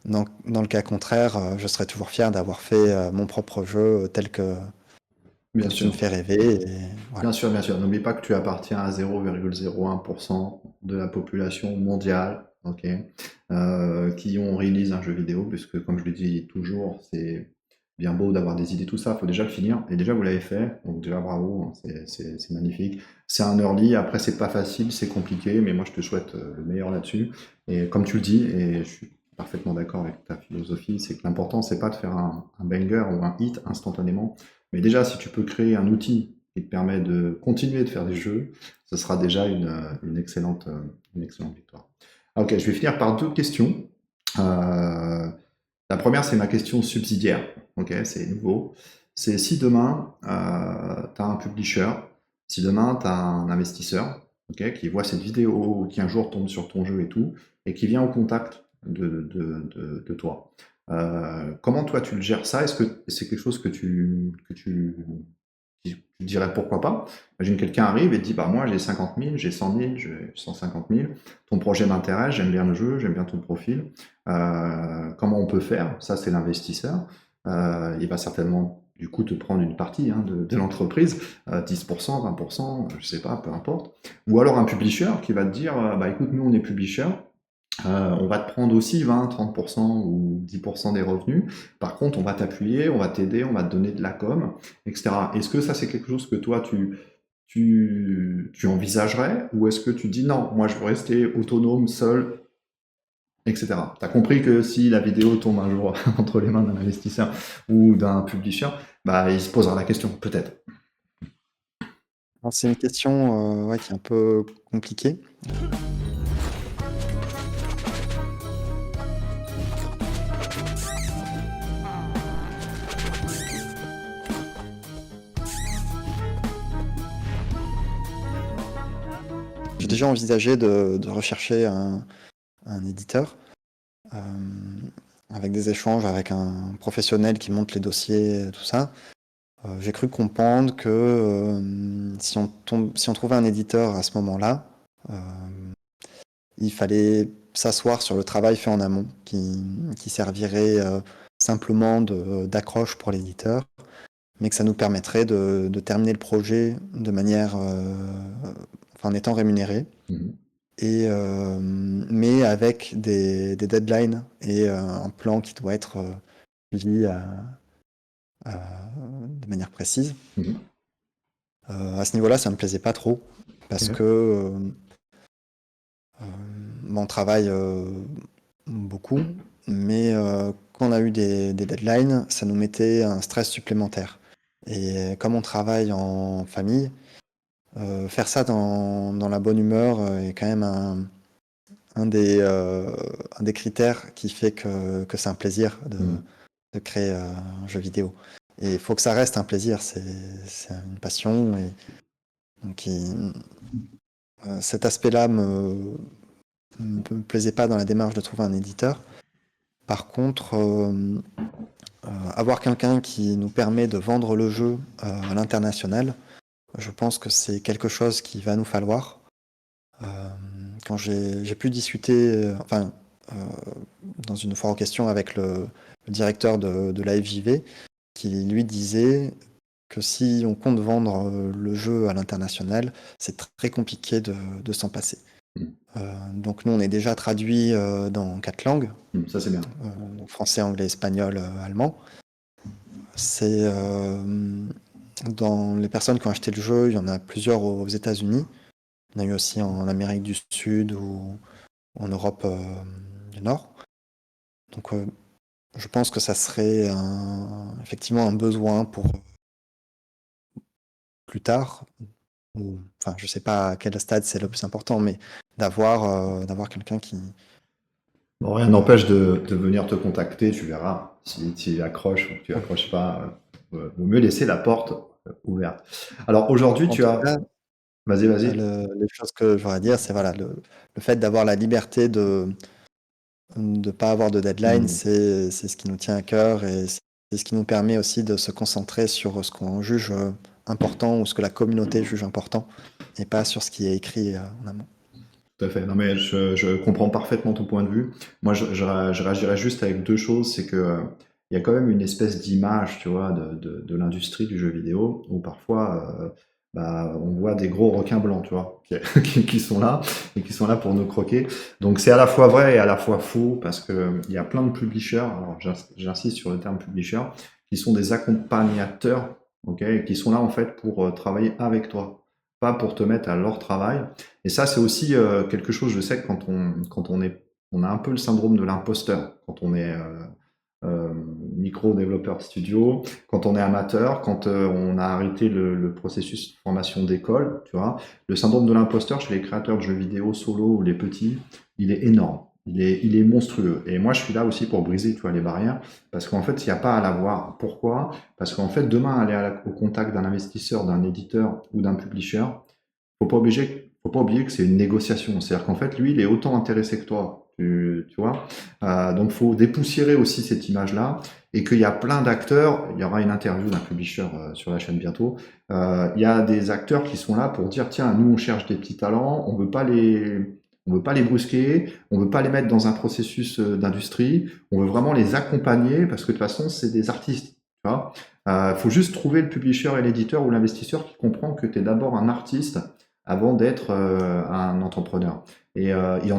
Dans le cas contraire, je serais toujours fier d'avoir fait mon propre jeu Bien tel qu'il me sûr. fait rêver. Et voilà. Bien sûr, bien sûr. N'oublie pas que tu appartiens à 0,01% de la population mondiale, ok, qui ont release un jeu vidéo, puisque comme je le dis toujours, c'est bien beau d'avoir des idées, tout ça, il faut déjà le finir. Et déjà, vous l'avez fait, donc déjà bravo, hein, c'est magnifique. C'est un early, après c'est pas facile, c'est compliqué, mais moi je te souhaite le meilleur là-dessus. Et comme tu le dis, et je suis parfaitement d'accord avec ta philosophie, c'est que l'important, c'est pas de faire un banger ou un hit instantanément, mais déjà, si tu peux créer un outil qui te permet de continuer de faire des jeux, ce sera déjà une excellente victoire. Ok, je vais finir par deux questions. La première, c'est ma question subsidiaire. Ok, c'est nouveau. C'est si demain, tu as un publisher, si demain, tu as un investisseur, ok, qui voit cette vidéo, qui un jour tombe sur ton jeu et tout, et qui vient au contact de toi. Comment toi tu le gères ça? Est-ce que c'est quelque chose que tu dirais pourquoi pas? Imagine quelqu'un arrive et te dit bah moi j'ai 50 000, j'ai 100 000, j'ai 150 000, ton projet m'intéresse, j'aime bien le jeu, j'aime bien ton profil. Comment on peut faire? Ça c'est l'investisseur. Il va certainement du coup te prendre une partie hein, de l'entreprise, 10%, 20%, je sais pas, peu importe. Ou alors un publisher qui va te dire bah écoute nous on est publisher, on va te prendre aussi 20, 30% ou 10% des revenus. Par contre, on va t'appuyer, on va t'aider, on va te donner de la com, etc. Est-ce que ça, c'est quelque chose que toi, tu envisagerais ou est-ce que tu dis non, moi, je veux rester autonome, seul, etc. Tu as compris que si la vidéo tombe un jour entre les mains d'un investisseur ou d'un publisher, bah, il se posera la question, peut-être. Alors, c'est une question qui est un peu compliquée. J'ai déjà envisagé de rechercher un éditeur avec des échanges avec un professionnel qui monte les dossiers, tout ça. J'ai cru comprendre que si on trouvait un éditeur à ce moment-là, il fallait s'asseoir sur le travail fait en amont, qui servirait simplement d'accroche pour l'éditeur, mais que ça nous permettrait de terminer le projet de manière, en étant rémunéré, Mhm. mais avec des deadlines et un plan qui doit être suivi de manière précise. Mhm. À ce niveau-là, ça me plaisait pas trop parce Ok. que on travaille beaucoup, mais quand on a eu des deadlines, ça nous mettait un stress supplémentaire. Et comme on travaille en famille, faire ça dans la bonne humeur est quand même un des critères qui fait que c'est un plaisir Mm. de créer un jeu vidéo. Et il faut que ça reste un plaisir, c'est une passion. Et donc, cet aspect-là me plaisait pas dans la démarche de trouver un éditeur. Par contre, avoir quelqu'un qui nous permet de vendre le jeu à l'international, je pense que c'est quelque chose qu'il va nous falloir. Quand j'ai pu discuter, euh, dans une foire aux questions avec le directeur de la FJV, qui lui disait que si on compte vendre le jeu à l'international, c'est très compliqué de s'en passer. Mm. Donc nous, on est déjà traduit dans 4 langues, Ça, c'est bien. donc français, anglais, espagnol, allemand. C'est dans les personnes qui ont acheté le jeu, il y en a plusieurs aux États-Unis. Il y en a eu aussi en Amérique du Sud ou en Europe du Nord. Donc je pense que ça serait effectivement un besoin pour plus tard, ou enfin je sais pas à quel stade c'est le plus important, mais d'avoir quelqu'un qui Bon, rien n'empêche de venir te contacter, tu verras. Si tu accroches ou que tu accroches pas, vaut mieux laisser la porte ouverte. Alors aujourd'hui, en tu tout as. cas, Vas-y, vas-y. les choses que j'aurais à dire, c'est voilà, le fait d'avoir la liberté de ne pas avoir de deadline, Hmm. c'est ce qui nous tient à cœur et c'est ce qui nous permet aussi de se concentrer sur ce qu'on juge important ou ce que la communauté juge important et pas sur ce qui est écrit en amont. Tout à fait. Non, mais je comprends parfaitement ton point de vue. Moi, je réagirais juste avec deux choses. C'est que il y a quand même une espèce d'image, tu vois, de l'industrie du jeu vidéo où parfois, bah, on voit des gros requins blancs, tu vois, qui sont là et qui sont là pour nous croquer. Donc, c'est à la fois vrai et à la fois faux parce que il y a plein de publishers. Alors, j'insiste sur le terme publisher, qui sont des accompagnateurs, ok, et qui sont là en fait pour travailler avec toi, pas pour te mettre à leur travail. Et ça, c'est aussi quelque chose, je sais que on a un peu le syndrome de l'imposteur quand on est micro-développeur studio, quand on est amateur, quand on a arrêté le processus de formation d'école, tu vois. Le syndrome de l'imposteur chez les créateurs de jeux vidéo solo ou les petits, il est énorme. Il est monstrueux. Et moi, je suis là aussi pour briser, tu vois, les barrières, parce qu'en fait, il n'y a pas à l'avoir. Pourquoi? Parce qu'en fait, demain, aller au contact d'un investisseur, d'un éditeur ou d'un publisher, faut pas oublier que c'est une négociation. C'est-à-dire qu'en fait, lui, il est autant intéressé que toi. Tu vois. Donc, faut dépoussiérer aussi cette image-là et qu'il y a plein d'acteurs. Il y aura une interview d'un publisher sur la chaîne bientôt. Il y a des acteurs qui sont là pour dire, tiens, nous, on cherche des petits talents. On veut pas les brusquer. On veut pas les mettre dans un processus d'industrie. On veut vraiment les accompagner parce que de toute façon, c'est des artistes. Tu vois. Faut juste trouver le publisher et l'éditeur ou l'investisseur qui comprend que tu es d'abord un artiste avant d'être un entrepreneur. Et il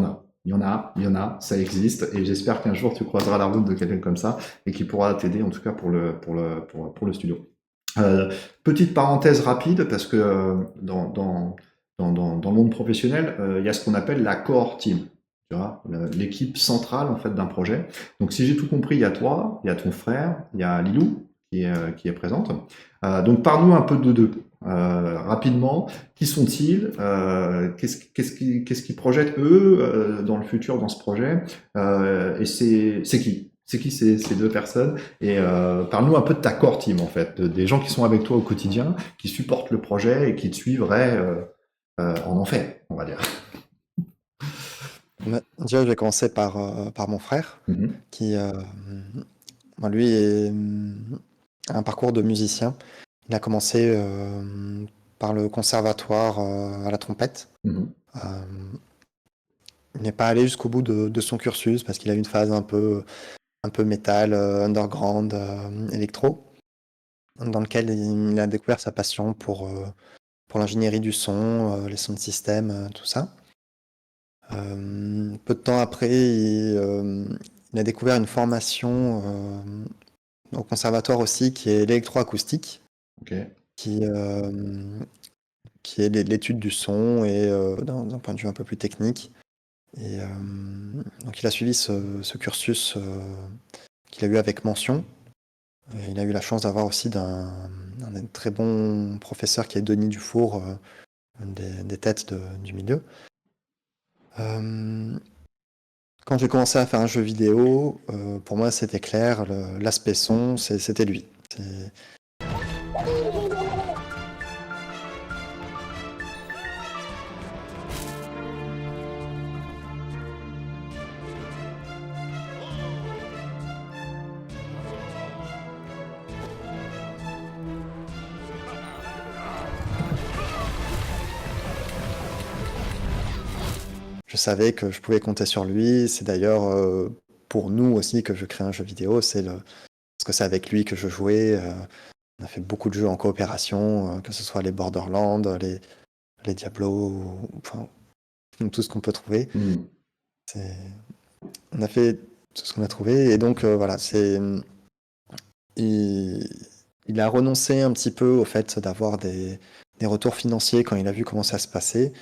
y en a, ça existe, et j'espère qu'un jour tu croiseras la route de quelqu'un comme ça et qui pourra t'aider, en tout cas pour le studio. Petite parenthèse rapide, parce que dans le monde professionnel, il y a ce qu'on appelle la core team. Tu vois, l'équipe centrale en fait d'un projet. Donc si j'ai tout compris, il y a toi, il y a ton frère, il y a Lilou qui est présente. Donc parle-nous un peu de deux. Rapidement, qui sont-ils? Qu'est-ce qu'ils projettent eux dans le futur dans ce projet? Et c'est qui? C'est qui ces deux personnes? Et parle-nous un peu de ta core team en fait, des gens qui sont avec toi au quotidien, qui supportent le projet et qui te suivraient en enfer, on va dire. Déjà, je vais commencer par mon frère, Mhm. qui, lui, a un parcours de musicien. Il a commencé par le conservatoire à la trompette. Mhm. Euh, il n'est pas allé jusqu'au bout de son cursus parce qu'il a eu une phase un peu métal, underground, électro, dans lequel il a découvert sa passion pour l'ingénierie du son, les sons de système, tout ça. Peu de temps après, il a découvert une formation au conservatoire aussi qui est l'électroacoustique, Ok. qui, qui est l'étude du son et d'un point de vue un peu plus technique. Et donc il a suivi ce cursus qu'il a eu avec mention. Et il a eu la chance d'avoir aussi un un très bon professeur qui est Denis Dufour, une des têtes du milieu. Quand j'ai commencé à faire un jeu vidéo, pour moi c'était clair, l'aspect son, c'était lui. Je savais que je pouvais compter sur lui. C'est d'ailleurs pour nous aussi que je crée un jeu vidéo. Parce que c'est avec lui que je jouais. On a fait beaucoup de jeux en coopération, que ce soit les Borderlands, les Diablo, enfin tout ce qu'on peut trouver. On a fait tout ce qu'on a trouvé. Et donc voilà, il a renoncé un petit peu au fait d'avoir des retours financiers quand il a vu comment ça se passait.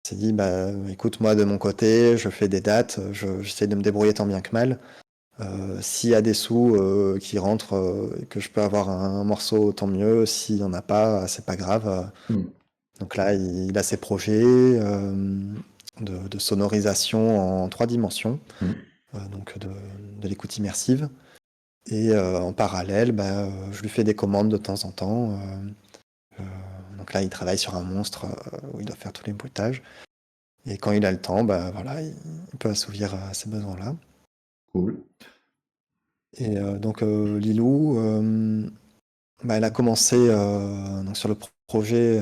Il s'est dit, bah, écoute, moi de mon côté, je fais des dates, j'essaie de me débrouiller tant bien que mal. S'il y a des sous qui rentrent, que je peux avoir un morceau, tant mieux. S'il n'y en a pas, c'est pas grave. Donc là, il a ses projets de sonorisation en 3 dimensions, donc de l'écoute immersive. Et en parallèle, bah, je lui fais des commandes de temps en temps. Donc là, il travaille sur un monstre où il doit faire tous les bruitages. Et quand il a le temps, bah, voilà, il peut assouvir ces besoins-là. Cool. Et donc Lilou, bah, elle a commencé donc sur le projet,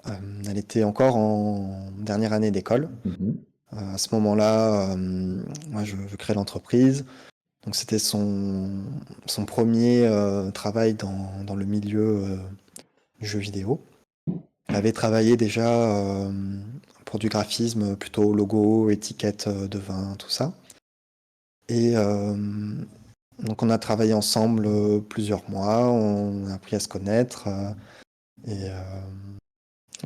elle était encore en dernière année d'école. À ce moment-là, moi je crée l'entreprise. Donc c'était son premier travail dans le milieu du jeu vidéo. Elle avait travaillé déjà pour du graphisme, plutôt logo, étiquette de vin, tout ça. Et donc on a travaillé ensemble plusieurs mois, on a appris à se connaître. Et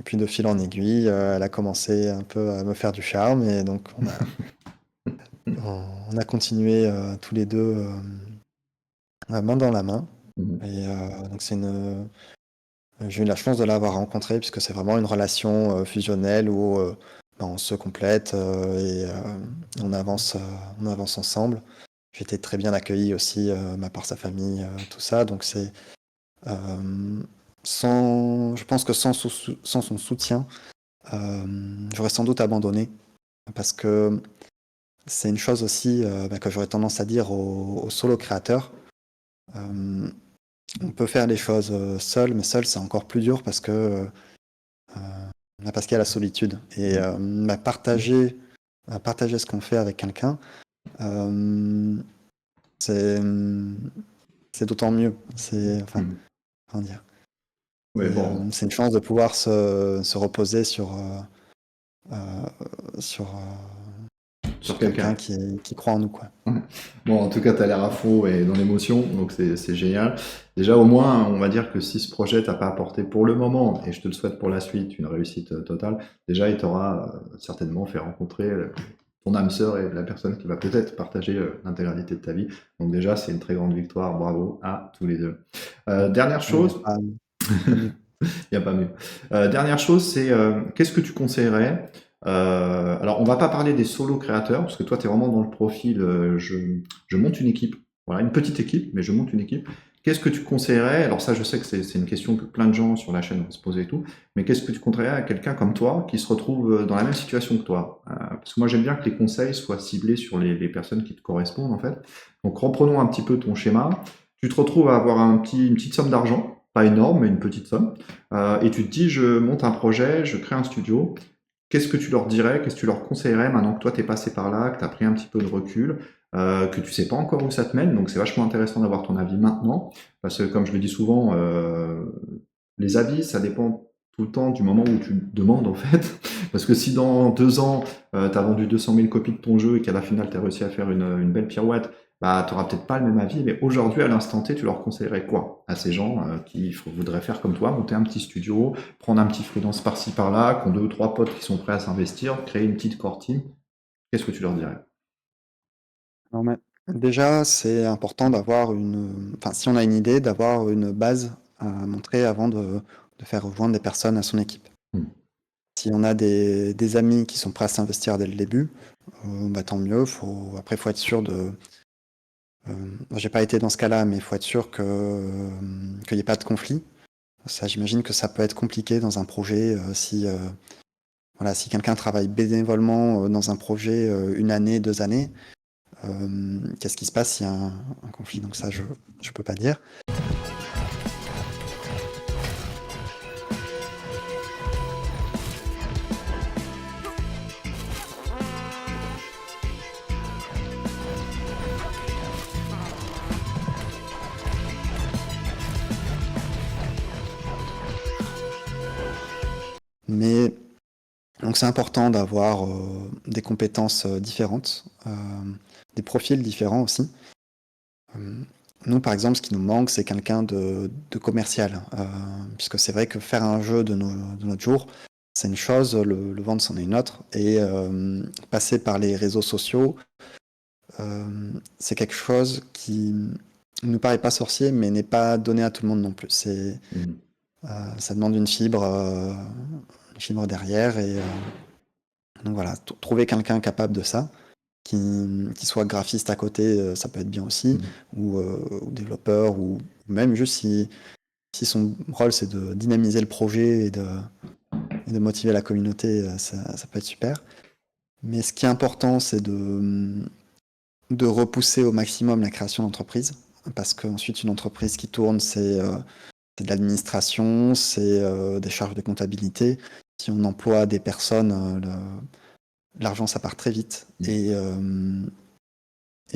puis de fil en aiguille, elle a commencé un peu à me faire du charme. Et donc on a continué tous les deux main dans la main. Et donc j'ai eu la chance de l'avoir rencontrée puisque c'est vraiment une relation fusionnelle où ben, on se complète et on avance ensemble. J'ai été très bien accueilli aussi ma par sa famille, tout ça. Donc c'est je pense que sans son soutien, j'aurais sans doute abandonné parce que c'est une chose aussi bah, que j'aurais tendance à dire aux solo créateurs. On peut faire les choses seul, mais seul c'est encore plus dur parce que parce qu'il y a la solitude. Et bah, partager ce qu'on fait avec quelqu'un, c'est d'autant mieux. Enfin, comment dire. Ouais, bon. C'est une chance de pouvoir se reposer sur Sur quelqu'un quelqu'un. qui croit en nous, quoi. Bon, en tout cas, tu as l'air à fond et dans l'émotion, donc c'est génial. Déjà, au moins, on va dire que si ce projet t'a pas apporté pour le moment, et je te le souhaite pour la suite, une réussite totale, déjà, il t'aura certainement fait rencontrer ton âme sœur et la personne qui va peut-être partager l'intégralité de ta vie. Donc déjà, c'est une très grande victoire. Bravo à tous les deux. Dernière Il n'y a chose. pas mieux. Il n'y a pas mieux. Dernière chose, c'est qu'est-ce que tu conseillerais alors, on va pas parler des solo créateurs, parce que toi, tu es vraiment dans le profil, je monte une équipe. Voilà, une petite équipe, mais je monte une équipe. Qu'est-ce que tu conseillerais? Alors ça, je sais que c'est une question que plein de gens sur la chaîne vont se poser et tout, mais qu'est-ce que tu conseillerais à quelqu'un comme toi qui se retrouve dans la même situation que toi? Parce que moi, j'aime bien que les conseils soient ciblés sur les personnes qui te correspondent, en fait. Donc, reprenons un petit peu ton schéma. Tu te retrouves à avoir une petite somme d'argent, pas énorme, mais une petite somme, et tu te dis, je monte un projet, je crée un studio. Qu'est-ce que tu leur dirais, qu'est-ce que tu leur conseillerais maintenant que toi, tu es passé par là, que tu as pris un petit peu de recul, que tu sais pas encore où ça te mène, donc c'est vachement intéressant d'avoir ton avis maintenant, parce que comme je le dis souvent, les avis, ça dépend tout le temps du moment où tu demandes en fait, parce que si dans 2 ans, tu as vendu 200 000 copies de ton jeu et qu'à la finale, tu as réussi à faire une belle pirouette, bah, tu n'auras peut-être pas le même avis, mais aujourd'hui, à l'instant T, tu leur conseillerais quoi à ces gens qui voudraient faire comme toi, monter un petit studio, prendre un petit freelance par-ci par-là, qui ont 2 ou 3 potes qui sont prêts à s'investir, créer une petite core team? Qu'est-ce que tu leur dirais? Déjà, c'est important d'avoir enfin, si on a une idée, d'avoir une base à montrer avant de faire rejoindre des personnes à son équipe. Mmh. Si on a des amis qui sont prêts à s'investir dès le début, bah, tant mieux. Après, il faut être sûr de... j'ai pas été dans ce cas-là, mais il faut être sûr qu'il n'y ait pas de conflit. Ça, j'imagine que ça peut être compliqué dans un projet si... Voilà, si quelqu'un travaille bénévolement dans un projet 1 année, 2 années, qu'est-ce qui se passe s'il y a un conflit? Donc ça, je ne peux pas dire. Mais donc c'est important d'avoir des compétences différentes, des profils différents aussi. Nous, par exemple, ce qui nous manque, c'est quelqu'un de commercial. Puisque c'est vrai que faire un jeu de notre jour, c'est une chose, le vendre, c'en est une autre. Et passer par les réseaux sociaux, c'est quelque chose qui ne nous paraît pas sorcier, mais n'est pas donné à tout le monde non plus. Mmh. Ça demande une fibre derrière. Et donc voilà, trouver quelqu'un capable de ça, qui soit graphiste à côté, ça peut être bien aussi, ou développeur, ou même juste si son rôle c'est de dynamiser le projet et de motiver la communauté, ça peut être super. Mais ce qui est important, c'est de repousser au maximum la création d'entreprise, parce qu'ensuite une entreprise qui tourne, c'est de l'administration, c'est des charges de comptabilité. Si on emploie des personnes, l'argent ça part très vite. Et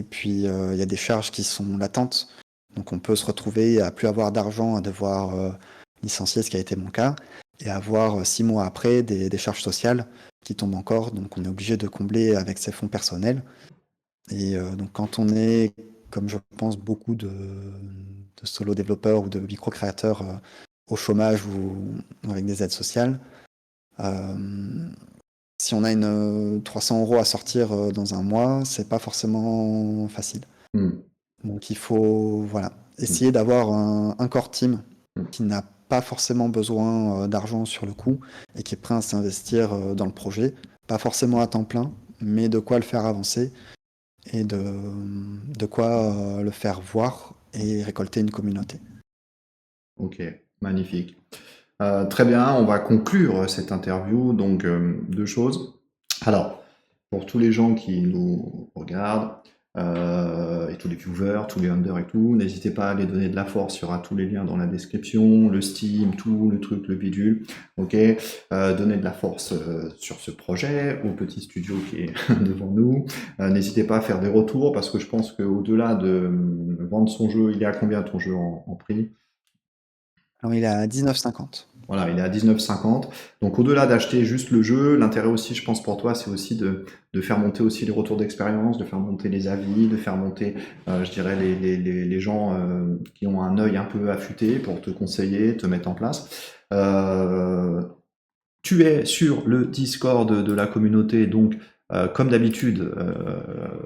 puis il y a des charges qui sont latentes. Donc on peut se retrouver à plus avoir d'argent, à devoir licencier, ce qui a été mon cas, et avoir 6 mois après des charges sociales qui tombent encore. Donc on est obligé de combler avec ses fonds personnels. Et donc quand on est, comme je pense beaucoup de solo développeurs ou de micro-créateurs au chômage ou avec des aides sociales, si on a 300 € à sortir dans un mois, c'est pas forcément facile. Mmh. Donc il faut voilà, essayer d'avoir un core team qui n'a pas forcément besoin d'argent sur le coup et qui est prêt à s'investir dans le projet. Pas forcément à temps plein, mais de quoi le faire avancer et de quoi le faire voir et récolter une communauté. Ok, magnifique. Très bien, on va conclure cette interview. Donc, 2 choses. Alors, pour tous les gens qui nous regardent, et tous les viewers, tous les unders et tout, n'hésitez pas à aller donner de la force. Il y aura tous les liens dans la description, le Steam, tout le truc, le bidule. Ok, donnez de la force sur ce projet, au petit studio qui est devant nous. N'hésitez pas à faire des retours parce que je pense qu'au-delà de vendre son jeu, il est à combien ton jeu en prix? Alors il est à 19,50. Voilà, il est à 19,50. Donc au-delà d'acheter juste le jeu, l'intérêt aussi, je pense pour toi, c'est aussi de faire monter aussi les retours d'expérience, de faire monter les avis, de faire monter, je dirais, les gens qui ont un œil un peu affûté pour te conseiller, te mettre en place. Tu es sur le Discord de la communauté, donc comme d'habitude,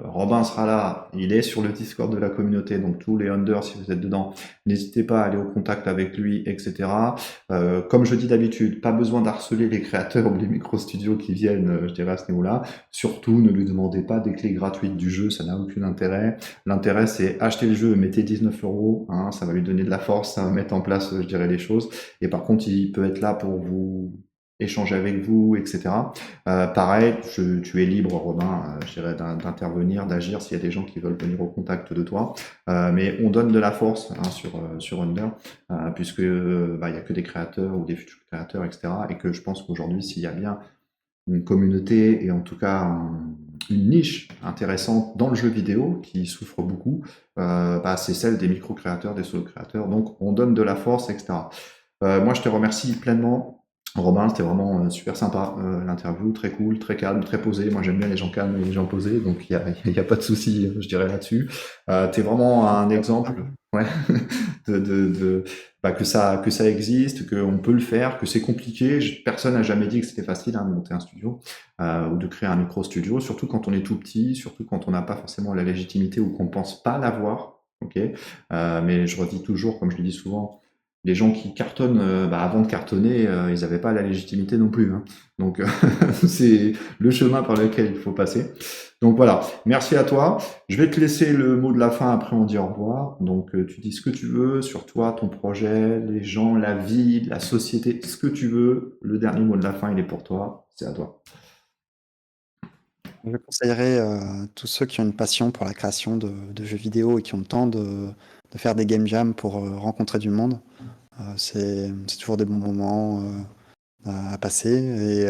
Robin sera là, il est sur le Discord de la communauté, donc tous les unders, si vous êtes dedans, n'hésitez pas à aller au contact avec lui, etc. Comme je dis d'habitude, pas besoin d'harceler les créateurs ou les micro-studios qui viennent, je dirais, à ce niveau-là. Surtout, ne lui demandez pas des clés gratuites du jeu, ça n'a aucun intérêt. L'intérêt, c'est acheter le jeu, mettez 19 €, hein, ça va lui donner de la force, ça va mettre en place, je dirais, les choses. Et par contre, il peut être là pour vous échanger avec vous, etc. Pareil, tu es libre, Robin, je dirais, d'intervenir, d'agir s'il y a des gens qui veulent venir au contact de toi. Mais on donne de la force hein, sur Under, puisque il y a que des créateurs ou des futurs créateurs, etc. Et que je pense qu'aujourd'hui, s'il y a bien une communauté et en tout cas une niche intéressante dans le jeu vidéo qui souffre beaucoup, c'est celle des micro-créateurs, des solo-créateurs. Donc on donne de la force, etc. Moi, je te remercie pleinement. Robin, c'était vraiment super sympa l'interview, très cool, très calme, très posé. Moi, j'aime bien les gens calmes et les gens posés, donc il y a pas de souci, je dirais là-dessus. T'es vraiment un exemple, ouais, que ça existe, qu'on peut le faire, que c'est compliqué. Personne n'a jamais dit que c'était facile de monter un studio ou de créer un micro studio, surtout quand on est tout petit, surtout quand on n'a pas forcément la légitimité ou qu'on pense pas l'avoir. Ok, mais je redis toujours, comme je le dis souvent. les gens qui cartonnent, avant de cartonner, ils n'avaient pas la légitimité non plus, hein. Donc, c'est le chemin par lequel il faut passer. Donc voilà, merci à toi. Je vais te laisser le mot de la fin, après on dit au revoir. Donc, tu dis ce que tu veux sur toi, ton projet, les gens, la vie, la société, ce que tu veux. Le dernier mot de la fin, il est pour toi. C'est à toi. Je conseillerais tous ceux qui ont une passion pour la création de jeux vidéo et qui ont le temps de faire des game jams pour rencontrer du monde. C'est toujours des bons moments à passer.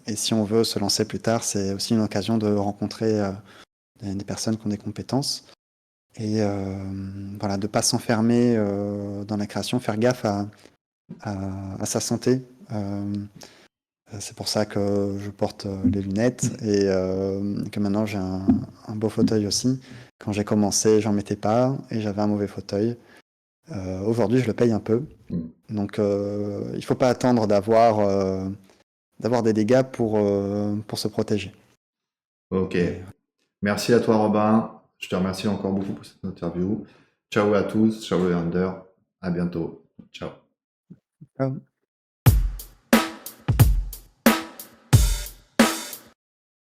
Et si on veut se lancer plus tard, c'est aussi une occasion de rencontrer des personnes qui ont des compétences. Et voilà, de ne pas s'enfermer dans la création, faire gaffe à sa santé. C'est pour ça que je porte les lunettes et que maintenant j'ai un beau fauteuil aussi. Quand j'ai commencé, j'en mettais pas et j'avais un mauvais fauteuil. Aujourd'hui, je le paye un peu. Mm. Donc, il faut pas attendre d'avoir des dégâts pour se protéger. Ok. Et, Merci à toi, Robin. Je te remercie encore beaucoup pour cette interview. Ciao à tous. Ciao, Leander. À bientôt. Ciao.